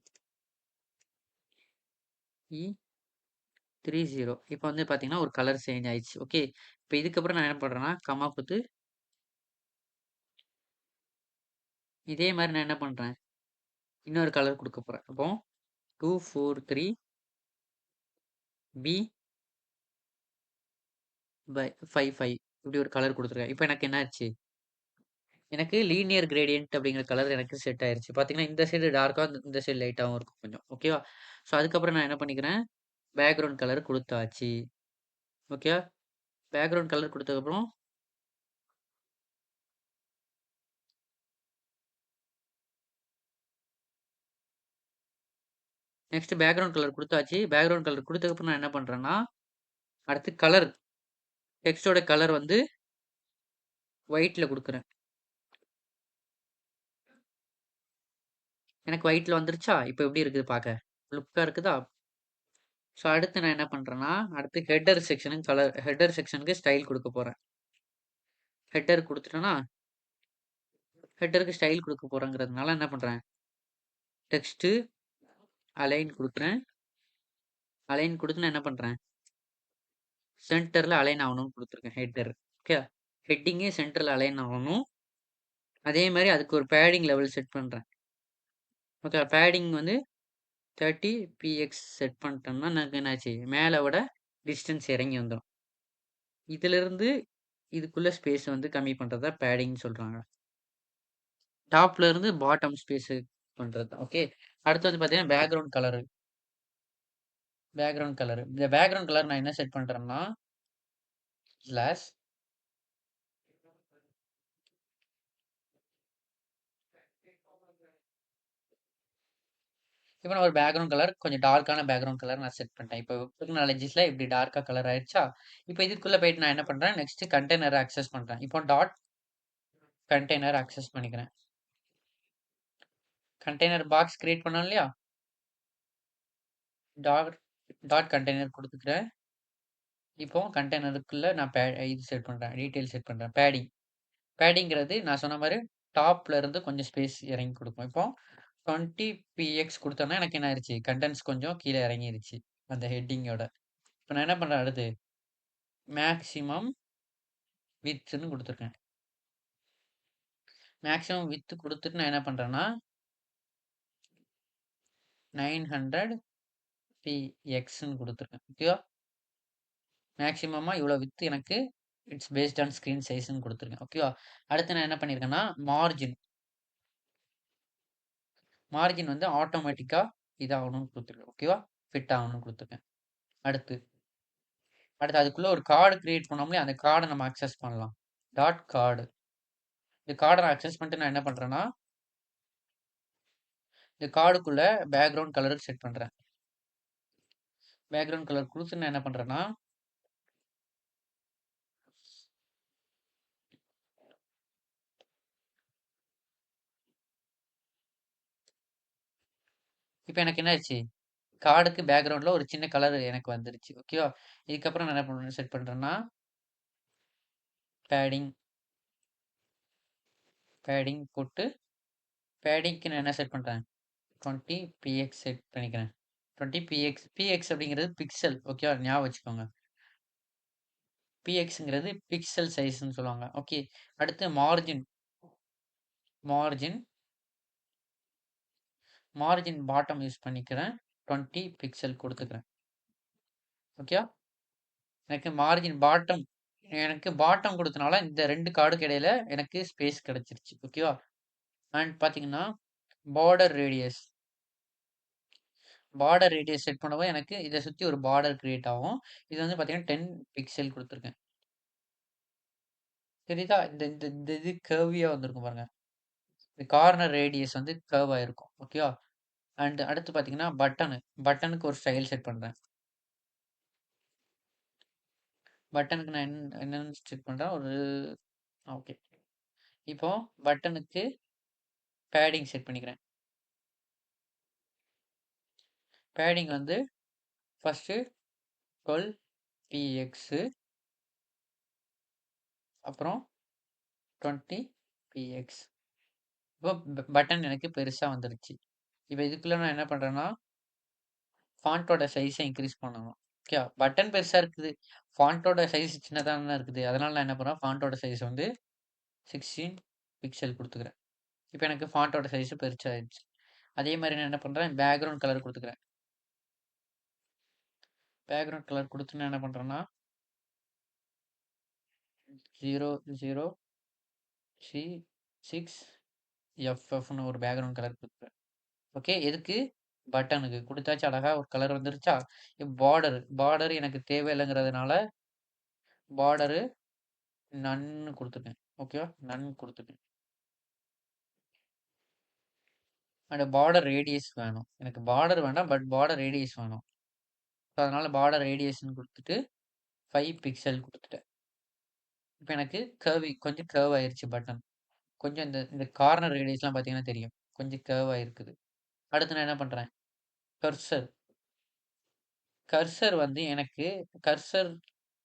E30. இப்ப வந்து பாத்தீங்கன்னா ஒரு கலர் சேஞ்ச் ஆயிடுச்சு. ஓகே. இப்ப இதுக்கப்புறம் நான் என்ன பண்றேன்னா, கமா குடுத்து இதே மாரி நான் என்ன பண்றேன், இன்னொரு கலர் குடுக்க போறேன். அப்போ 243 B/55 இப்படி ஒரு கலர் குடுத்துருக்கேன். இப்ப எனக்கு என்ன ஆச்சு? எனக்கு லீனியர் கிரேடியன்ட் அப்படிங்கிற கலர் எனக்கு செட் ஆயிருச்சு. பாத்தீங்கன்னா, இந்த சைடு டார்க்கா, இந்த சைடு லைட்டாவும் இருக்கும் கொஞ்சம். ஓகேவா? ஸோ அதுக்கப்புறம் நான் என்ன பண்ணிக்கிறேன், பேக்கிரவுண்ட் கலர் குடுத்தாச்சு. ஓகேவா? பேக்கிரவுண்ட் கலர் குடுத்ததுக்கப்புறம் நெக்ஸ்ட் பேக்கிரவுண்ட் கலர் குடுத்தாச்சு. பேக்கிரவுண்ட் கலர் குடுத்ததுக்கப்புறம் நான் என்ன பண்றேன்னா, அடுத்து கலர் டெக்ஸ்ட்டோட கலர் வந்து ஒயிட்ல குடுக்குறேன். எனக்கு ஒயிட்ல வந்துருச்சா? இப்ப எப்படி இருக்குது பாக்க? லுக்கா இருக்குதா? ஸோ அடுத்து நான் என்ன பண்றேன்னா, அடுத்து ஹெட்டர் செக்ஷனுக்கு ஸ்டைல் குடுக்க போறேன். ஹெட்டர் குடுத்துட்டேனா, ஹெட்டருக்கு ஸ்டைல் குடுக்க போறேங்கிறதுனால என்ன பண்றேன், டெக்ஸ்ட்டு அலைன் குடுக்குறேன். அலைன் குடுத்து நான் என்ன பண்றேன், சென்டர்ல அலைன் ஆவணும்னு குடுத்துருக்கேன் ஹெட்டர். ஓகே. ஹெட்டிங்கே சென்டர்ல அலைன் ஆவணும். அதே மாரி அதுக்கு ஒரு பேடிங் லெவல் செட் பண்றேன். ஓகே. பேடிங் வந்து 30 px செட் பண்ணிட்டோம்னா, எனக்கு என்னாச்சு, மேல விட டிஸ்டன்ஸ் இறங்கி வந்துரும். இதிலிருந்து இதுக்குள்ள ஸ்பேஸ் வந்து கம்மி பண்றது தான் பேடிங்ன்னு சொல்றாங்க. டாப்ல இருந்து பாட்டம் ஸ்பேஸ் பண்றது தான். ஓகே. அடுத்து வந்து பார்த்தீங்கன்னா, பேக்கிரவுண்ட் கலர். இந்த பேக்கிரவுண்ட் கலர் நான் என்ன செட் பண்றேன்னா, ஸ்லாஷ் இப்ப நான் ஒரு பேக்கிரவுண்ட் கலர் கொஞ்சம் டார்க்கான பேக்கிரவுண்ட் கலர் நான் செட் பண்ணிட்டேன். இப்போ டெக்னாலஜிஸ்ல இப்படி டார்க்கா கலர் ஆயிடுச்சா? இப்போ இதுக்குள்ள போயிட்டு நான் என்ன பண்றேன், நெக்ஸ்ட் கண்டெய்னர அக்சஸ் பண்றேன். இப்போ டாட் கண்டெய்னர் அக்சஸ் பண்ணிக்கிறேன். கண்டெய்னர் பாக்ஸ் கிரியேட் பண்ணோம் இல்லையா? டாட் டாட் கண்டெய்னர் குடுத்துக்கிறேன். இப்போ கண்டெய்னருக்குள்ள நான் இது செட் பண்றேன். டீடைல் செட் பண்றேன். பேடிங்கிறது நான் சொன்ன மாரி டாப்ல இருந்து கொஞ்சம் ஸ்பேஸ் இறங்கி குடுக்கும். இப்போ 20 px குடுத்தோம்னா எனக்கு என்ன ஆயிருச்சு, கன்டென்ட்ஸ் கொஞ்சம் கீழ இறங்கிருச்சு. அந்த ஹெட்டிங்கோட. இப்ப நான் என்ன பண்றேன் அடுத்து, மேக்ஸிமம் விட்த்ன்னு குடுத்துருக்கேன். மேக்ஸிமம் விட்த் குடுத்துட்டு நான் என்ன பண்றேன்னா, 900 pxன்னு குடுத்துருக்கேன். ஓகேவா? மேக்ஸிமமா இவ்வளோ விட்த் எனக்கு இட்ஸ் பேஸ்ட் ஆன் ஸ்க்ரீன் சைஸ்ன்னு குடுத்துருக்கேன். ஓகேவா? அடுத்து நான் என்ன பண்ணியிருக்கேன்னா, மார்ஜின் வந்து ஆட்டோமேட்டிக்கா இதாகணும்னு குடுத்துருக்கேன். ஓகேவா? ஃபிட் ஆகணும்னு குடுத்துருக்கேன். அடுத்து அடுத்து அதுக்குள்ள ஒரு கார்டு கிரியேட் பண்ணோம்ல, அந்த கார்ட நம்ம அக்சஸ் பண்ணலாம். Dot card. இந்த கார்ட நான் அக்சஸ் பண்ணிட்டு நான் என்ன பண்றேன்னா, இந்த கார்டுக்குள்ள பேக்கிரவுண்ட் கலர் செட் பண்றேன். பேக்கிரவுண்ட் கலர் குடுத்து நான் என்ன பண்றேன்னா, இப்ப எனக்கு என்ன ஆச்சு, கார்டுக்கு பேக்கிரவுண்ட்ல ஒரு சின்ன கலர் எனக்கு வந்துருச்சு. ஓகேவா? இதுக்கப்புறம் நான் என்ன செட் பண்றேன்னா, பேடிங் பேடிங் போட்டு பேடிங்க்கு நான் என்ன செட் பண்றேன், 20 px செட் பண்ணிக்கிறேன். 20 px அப்படிங்கிறது பிக்சல். ஓகேவா? ஞாபகம் வச்சுக்கோங்க. pxங்கிறது பிக்சல் சைஸ்ன்னு சொல்லுவாங்க. ஓகே. அடுத்து மார்ஜின் மார்ஜின் பாட்டம் யூஸ் பண்ணிக்கிறேன். 20 பிக்சல் குடுத்துக்கிறேன். ஓகேவா? எனக்கு பாட்டம் குடுத்தனால இந்த 2 கார்டுக்கு இடையில எனக்கு ஸ்பேஸ் கிடைச்சிருச்சு. ஓகேவா? அண்ட் பார்த்தீங்கன்னா, border radius border radius set பண்ணும்போது எனக்கு இத சுத்தி ஒரு பார்டர் கிரியேட் ஆகும். இது வந்து பார்த்தீங்கன்னா 10 பிக்சல் குடுத்துருக்கேன். தெரியுதா? இந்த இந்த இந்த இது கர்வியா வந்திருக்கும் பாருங்க. இந்த கார்னர் ரேடியஸ் வந்து கர்வ் ஆயிருக்கும். ஓகேவா? அண்ட் அடுத்து பார்த்தீங்கன்னா, பட்டனுக்கு ஒரு ஸ்டைல் செட் பண்றேன். பட்டனுக்கு நான் என்னன்னு செட் பண்றேன். ஒரு ஓகே. இப்போ பட்டனுக்கு பேடிங் செட் பண்ணிக்கிறேன். பேடிங் வந்து ஃபர்ஸ்ட்டு 12 px அப்புறம் 20 px. இப்போ பட்டன் எனக்கு பெருசா வந்துருச்சு. இப்போ இதுக்குள்ள நான் என்ன பண்றேன்னா, ஃபாண்ட்டோட சைஸ இன்கிரீஸ் பண்ணணும். ஓகேவா? பட்டன் பெருசா இருக்குது. ஃபாண்ட்டோட சைஸ் சின்னதா தானே இருக்குது. அதனால நான் என்ன பண்றேன், ஃபாண்ட்டோட சைஸ் வந்து 16 பிக்சல் குடுத்துக்கிறேன். இப்போ எனக்கு ஃபாண்ட்டோட சைஸ் பெருசாயிருச்சு. அதே மாரி நான் என்ன பண்றேன், பேக்கிரவுண்ட் கலர் குடுத்துக்கிறேன். பேக்கிரவுண்ட் கலர் குடுத்து நான் என்ன பண்றேன்னா, 00C6FFன்னு ஒரு பேக்கிரவுண்ட் கலர் குடுக்குறேன். ஓகே. எதுக்கு? பட்டனுக்கு. குடுத்தாச்சு அழகா ஒரு கலர் வந்துருச்சா? பார்டர் எனக்கு தேவையில்லங்கிறதுனால, பார்டரு நன்னு குடுத்துருக்கேன். ஓகேவா? நன் குடுத்துருக்கேன். அண்ட் பார்டர் ரேடியஸ் வேணும். எனக்கு பார்டர் வேண்டாம். பட் பார்டர் ரேடியஸ் வேணும். ஸோ, அதனால பார்டர் ரேடியஸ்ன்னு குடுத்துட்டு, 5 பிக்சல் குடுத்துட்டேன். இப்ப எனக்கு கொஞ்சம் கர்வ் ஆயிருச்சு பட்டன். கொஞ்சம் இந்த இந்த கார்னர் ரேடியஸ்லாம் பார்த்தீங்கன்னா தெரியும். கொஞ்சம் கர்வ் ஆயிருக்குது. அடுத்து நான் என்ன பண்றேன், கர்சர். கர்சர் வந்து எனக்கு கர்சர்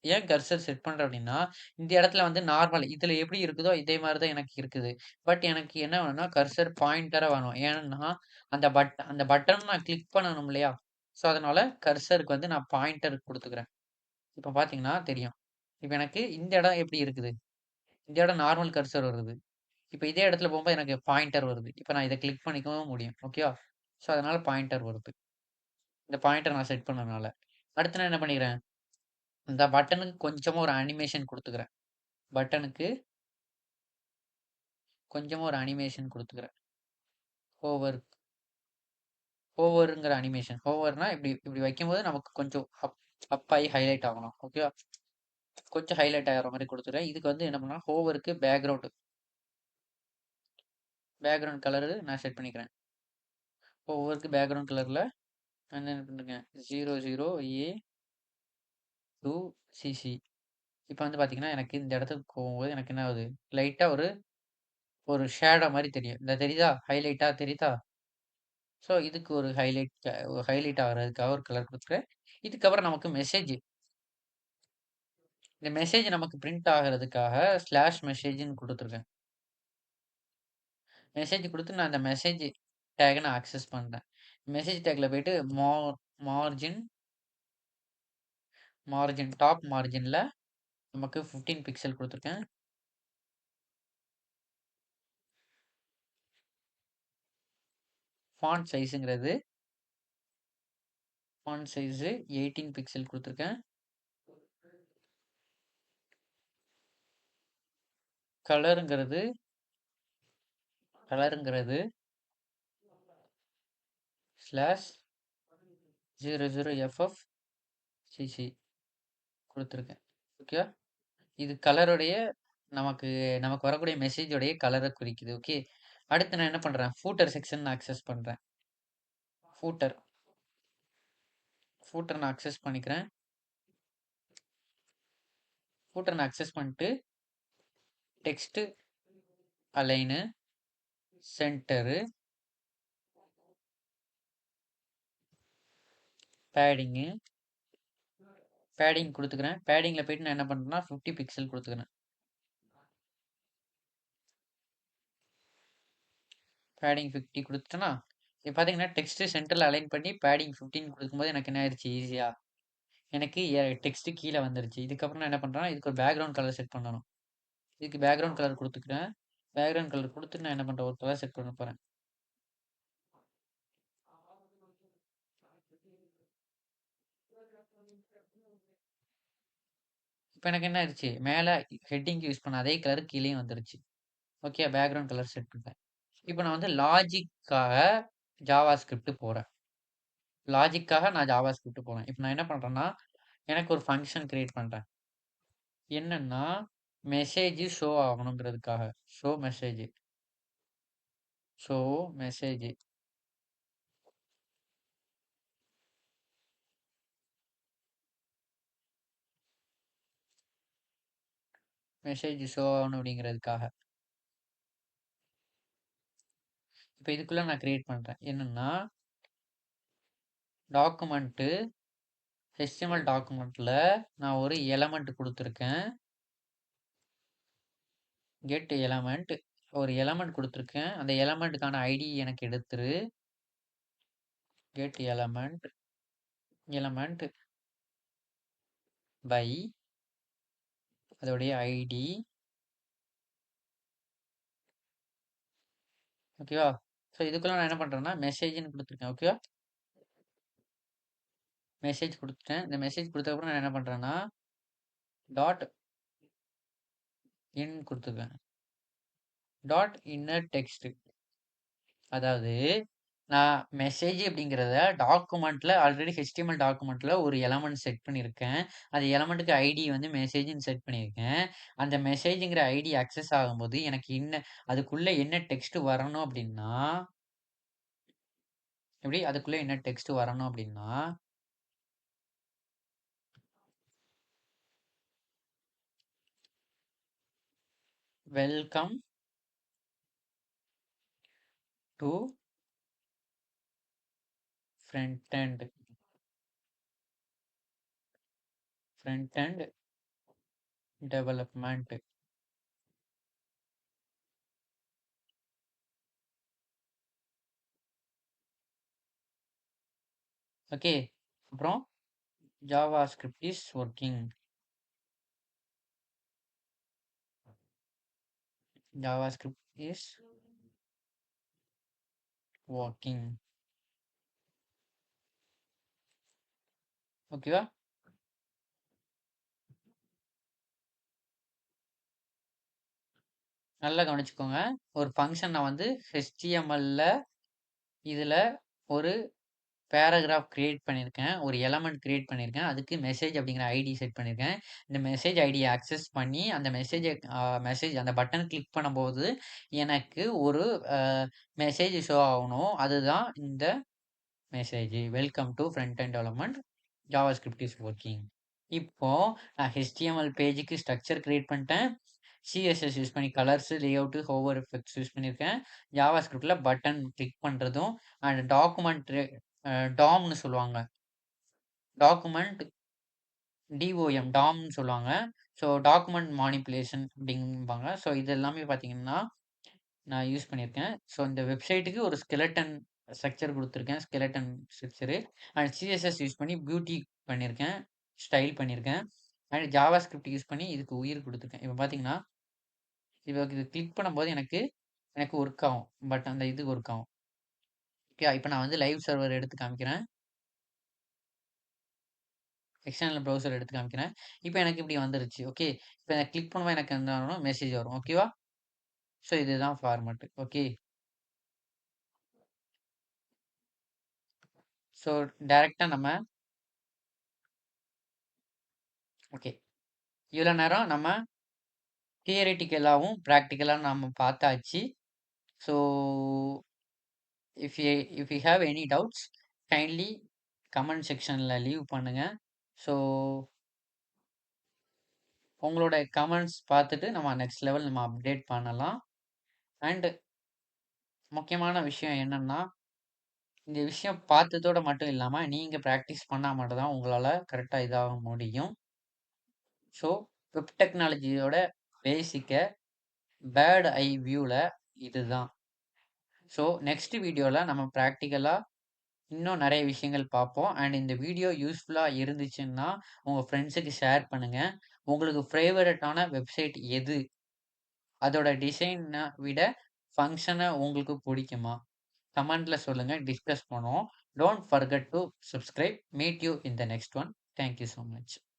ஏன் கர்சர் செட் பண்றேன் அப்டின்னா, இந்த இடத்துல வந்து நார்மல் இதுல எப்படி இருக்குதோ இதே மாரி தான் எனக்கு இருக்குது. பட் எனக்கு என்ன வேணும்னா, கர்சர் பாயிண்டரா வேணும். ஏன்னா, அந்த பட்டன் நான் கிளிக் பண்ணணும் இல்லையா? ஸோ, அதனால கர்சருக்கு வந்து நான் பாயிண்டர் குடுத்துக்கிறேன். இப்ப பார்த்தீங்கன்னா தெரியும். இப்ப எனக்கு இந்த இடம் எப்படி இருக்குது? இந்த இடம் நார்மல் கர்சர் வருது. இப்ப இதே இடத்துல போகும்போது எனக்கு பாயிண்டர் வருது. இப்ப நான் இத கிளிக் பண்ணிக்கவும் முடியும். ஓகேவா? ஸோ, அதனால பாயிண்டர் வருது. இந்த பாயிண்டர் நான் செட் பண்ணதுனால. அடுத்து நான் என்ன பண்ணிக்கிறேன், இந்த பட்டனுக்கு கொஞ்சமா ஒரு அனிமேஷன் குடுத்துக்கிறேன். பட்டனுக்கு கொஞ்சமா ஒரு அனிமேஷன் குடுத்துக்கிறேன். ஹோவர் ஹோவர்ங்கிற அனிமேஷன். ஹோவர்னா இப்படி இப்படி வைக்கும்போது நமக்கு கொஞ்சம் அப் ஆயி ஹைலைட் ஆகணும். ஓகேவா? கொஞ்சம் ஹைலைட் ஆகுற மாரி குடுத்துக்கிறேன். இதுக்கு வந்து என்ன பண்ணலாம், ஹோவருக்கு பேக்கிரவுண்ட் கலரு நான் செட் பண்ணிக்கிறேன். ஹோவருக்கு பேக்கிரவுண்ட் கலர்ல நான் என்ன பண்ணிருக்கேன், 00A2CC. இப்ப வந்து பார்த்தீங்கன்னா, எனக்கு இந்த இடத்துக்கு போகும்போது எனக்கு என்ன ஆகுது, லைட்டா ஒரு ஒரு ஷேடோ மாரி தெரியும். இந்த தெரியுதா? ஹைலைட்டா தெரியுதா? ஸோ, இதுக்கு ஒரு ஹைலைட் ஆகுறதுக்காக ஒரு கலர் குடுத்துருக்கேன். இதுக்கப்புறம் நமக்கு இந்த மெசேஜ் நமக்கு பிரிண்ட் ஆகுறதுக்காக ஸ்லாஷ் மெசேஜ்ன்னு குடுத்துருக்கேன். மெசேஜ் குடுத்து நான் அந்த மெசேஜ் டேக்க நான் அக்சஸ் பண்றேன். மெசேஜ் டேக்ல போயிட்டு மார்ஜின் டாப் மார்ஜின்ல நமக்கு 15 பிக்சல் குடுத்துருக்கேன். ஃபாண்ட் சைஸ்ங்கிறது 18 பிக்சல் குடுத்துருக்கேன். கலர்ங்கிறது கலர்ங்கிறது ஸ்லாஷ் 00FFCC குடுத்துருக்கேன். ஓகேவா? இது கலருடைய நமக்கு நமக்கு வரக்கூடிய மெசேஜோடைய கலர குறிக்குது. ஓகே. அடுத்து நான் என்ன பண்றேன், ஃபூட்டர் செக்ஷன் நான் அக்சஸ் பண்றேன். ஃபூட்டர் ஃபூட்டர் நான் அக்சஸ் பண்ணிக்கிறேன். ஃபூட்டர் நான் அக்சஸ் பண்ணிட்டு, டெக்ஸ்ட் அலைனு, சென்டரு, பேடிங்கு, பேடிங் குடுத்துக்கிறேன். பேடிங்ல போயிட்டு நான் என்ன பண்றேன்னா, 50 பிக்சல் குடுத்துக்கிறேன். பேடிங் 50 குடுத்துட்டேனா, இப்ப பார்த்தீங்கன்னா, டெக்ஸ்ட் சென்டர்ல அலைன் பண்ணி பேடிங் 15 குடுக்கும்போது எனக்கு என்ன ஆயிருச்சு ஈஸியா, எனக்கு டெக்ஸ்ட் கீழ வந்துருச்சு. இதுக்கப்புறம் நான் என்ன பண்றேன்னா, இதுக்கு ஒரு பேக்கிரவுண்ட் கலர் செட் பண்ணணும். இதுக்கு பேக்கிரவுண்ட் கலர் குடுத்துக்கிறேன். பேக்கிரவுண்ட் கலர் குடுத்துட்டு நான் என்ன பண்றேன், ஒரு கலர் செட் பண்ண போறேன். இப்ப எனக்கு என்ன ஆயிருச்சு, மேல ஹெட்டிங்க்கு யூஸ் பண்ண அதே கலர் கீழயும் வந்துருச்சு. ஓகே. பேக்கிரவுண்ட் கலர் செட் பண்ணிட்டேன். இப்ப நான் வந்து லாஜிக்காக ஜாவா ஸ்கிரிப்ட் போறேன். லாஜிக்காக நான் ஜாவாஸ்கிரிப்ட் போனேன். இப்ப நான் என்ன பண்றேன்னா, எனக்கு ஒரு ஃபங்ஷன் கிரியேட் பண்றேன். என்னன்னா, மெசேஜ் ஷோ ஆகணுங்கிறதுக்காக. Show message. Show message. Message show ஆகணும் அப்படிங்கிறதுக்காக. இப்ப இதுக்குள்ள நான் கிரியேட் பண்றேன். என்னன்னா, டாக்குமெண்ட் HTML டாக்குமெண்ட்ல நான் ஒரு எலமெண்ட் குடுத்துருக்கேன். Get element. ஒரு எலமெண்ட் குடுத்துருக்கேன். அந்த எலமெண்ட்க்கான ஐடி எனக்கு எடுத்துரு. கெட் எலமெண்ட் எலமெண்ட் பை அதோடைய ஐடி. ஓகேவா? ஸோ இதுக்குள்ள நான் என்ன பண்றேன்னா, மெசேஜ்ன்னு குடுத்துருக்கேன். ஓகேவா? மெசேஜ் குடுத்துட்டேன். இந்த மெசேஜ் குடுத்ததுக்கப்புறம் நான் என்ன பண்றேன்னா, டாட் இன் குடுத்துருக்கேன். Dot inner text. அதாவது நான் மெசேஜ் அப்படிங்கிறத டாக்குமெண்ட்ல ஆல்ரெடி HTML டாக்குமெண்ட்ல ஒரு எலமெண்ட் செட் பண்ணியிருக்கேன். அந்த எலமெண்ட்டுக்கு ஐடி வந்து மெசேஜ்ன்னு செட் பண்ணியிருக்கேன். அந்த மெசேஜ்ங்கிற ஐடி அக்சஸ் ஆகும்போது எனக்கு அதுக்குள்ள என்ன டெக்ஸ்ட் வரணும் அப்படின்னா, எப்படி அதுக்குள்ள என்ன டெக்ஸ்ட் வரணும் அப்படின்னா, welcome to front end development. Okay. அப்புறம் JavaScript is working. JavaScript is working. ஓகேவா? நல்லா கவனிச்சுக்கோங்க. ஒரு ஃபங்ஷன் நான் வந்து HTMLல இதுல ஒரு பேராகிராஃப் கிரியேட் பண்ணியிருக்கேன். ஒரு எலமெண்ட் கிரியேட் பண்ணியிருக்கேன். அதுக்கு மெசேஜ் அப்படிங்கிற ஐடி செட் பண்ணியிருக்கேன். இந்த மெசேஜ் ஐடிய அக்சஸ் பண்ணி அந்த மெசேஜ் அந்த பட்டன் கிளிக் பண்ணும்போது எனக்கு ஒரு அ மெசேஜ் ஷோ ஆகணும். அதுதான் இந்த message. Welcome to front end development. JavaScript is working. இப்போ நான் HTML பேஜுக்கு ஸ்ட்ரக்சர் கிரியேட் பண்ணிட்டேன். CSS யூஸ் பண்ணி colours, layout, hover effects use பண்ணியிருக்கேன். ஜாவாஸ்கிரிப்ட்ல பட்டன் கிளிக் பண்றதும் அண்ட் டாக்குமெண்ட் டாம்னு சொல்லுவாங்க. டாக்குமெண்ட் டாம்னு சொல்லுவாங்க. ஸோ டாக்குமெண்ட் மானிபுலேஷன் அப்படிம்பாங்க. ஸோ இது எல்லாமே பார்த்தீங்கன்னா நான் யூஸ் பண்ணியிருக்கேன். ஸோ இந்த வெப்சைட்டுக்கு ஒரு ஸ்கெலட்டன் ஸ்ட்ரக்சர் குடுத்துருக்கேன். Skeleton structure and CSS use பண்ணி பியூட்டி பண்ணியிருக்கேன். ஸ்டைல் பண்ணியிருக்கேன். அண்ட் ஜாவாஸ்கிரிப்ட் யூஸ் பண்ணி இதுக்கு உயிர் குடுத்துருக்கேன். இப்ப பார்த்தீங்கன்னா, இப்ப இது கிளிக் பண்ணும்போது எனக்கு எனக்கு ஒர்க் ஆகும். பட் அந்த இது ஒர்க் ஆகும். ஓகே. இப்ப நான் வந்து லைவ் சர்வர் எடுத்து காமிக்கிறேன். எக்ஸ்டர்னல் ப்ரௌசர் எடுத்து காமிக்கிறேன். இப்ப எனக்கு இப்படி வந்துருச்சு. ஓகே. இப்ப இத கிளிக் பண்ணும்போது எனக்கு என்ன வரும்? மெசேஜ் வரும். ஓகேவா? ஸோ இதுதான் ஃபார்மேட். ஓகே. ஸோ டைரக்ட்டா நம்ம ஓகே. இவ்வளோ நேரம் நம்ம தியரிட்டிக்கலாவும், பிராக்டிகலா நாம பார்த்தாச்சு. So if you have any doubts kindly comment செக்ஷன்ல லீவ் பண்ணுங்க. ஸோ உங்களோட கமெண்ட்ஸ் பார்த்துட்டு நம்ம நெக்ஸ்ட் லெவல் நம்ம அப்டேட் பண்ணலாம். அண்ட் முக்கியமான விஷயம் என்னன்னா, இந்த விஷயம் பார்த்ததோட மட்டும் இல்லாம, நீங்க பிராக்டிஸ் பண்ணா மட்டும் தான் உங்களால கரெக்ட்டா இதாக முடியும். ஸோ வெப் டெக்னாலஜியோட பேசிக்க பேர்ட் ஐ வியூல இதுதான். ஸோ நெக்ஸ்ட் வீடியோல நம்ம பிராக்டிகலா இன்னும் நெறைய விஷயங்கள் பார்ப்போம். அண்ட் இந்த வீடியோ யூஸ்ஃபுல்லா இருந்துச்சுன்னா, உங்க ஃப்ரெண்ட்ஸுக்கு ஷேர் பண்ணுங்க. உங்களுக்கு ஃபேவரட்டான வெப்சைட் எது? அதோட டிசைன விட ஃபங்ஷன உங்களுக்கு புடிக்குமா? கமெண்ட்ல சொல்லுங்க. டிஸ்கஸ் பண்ணுவோம். Don't forget two subscribe. Meet you in the next one. Thank you so much.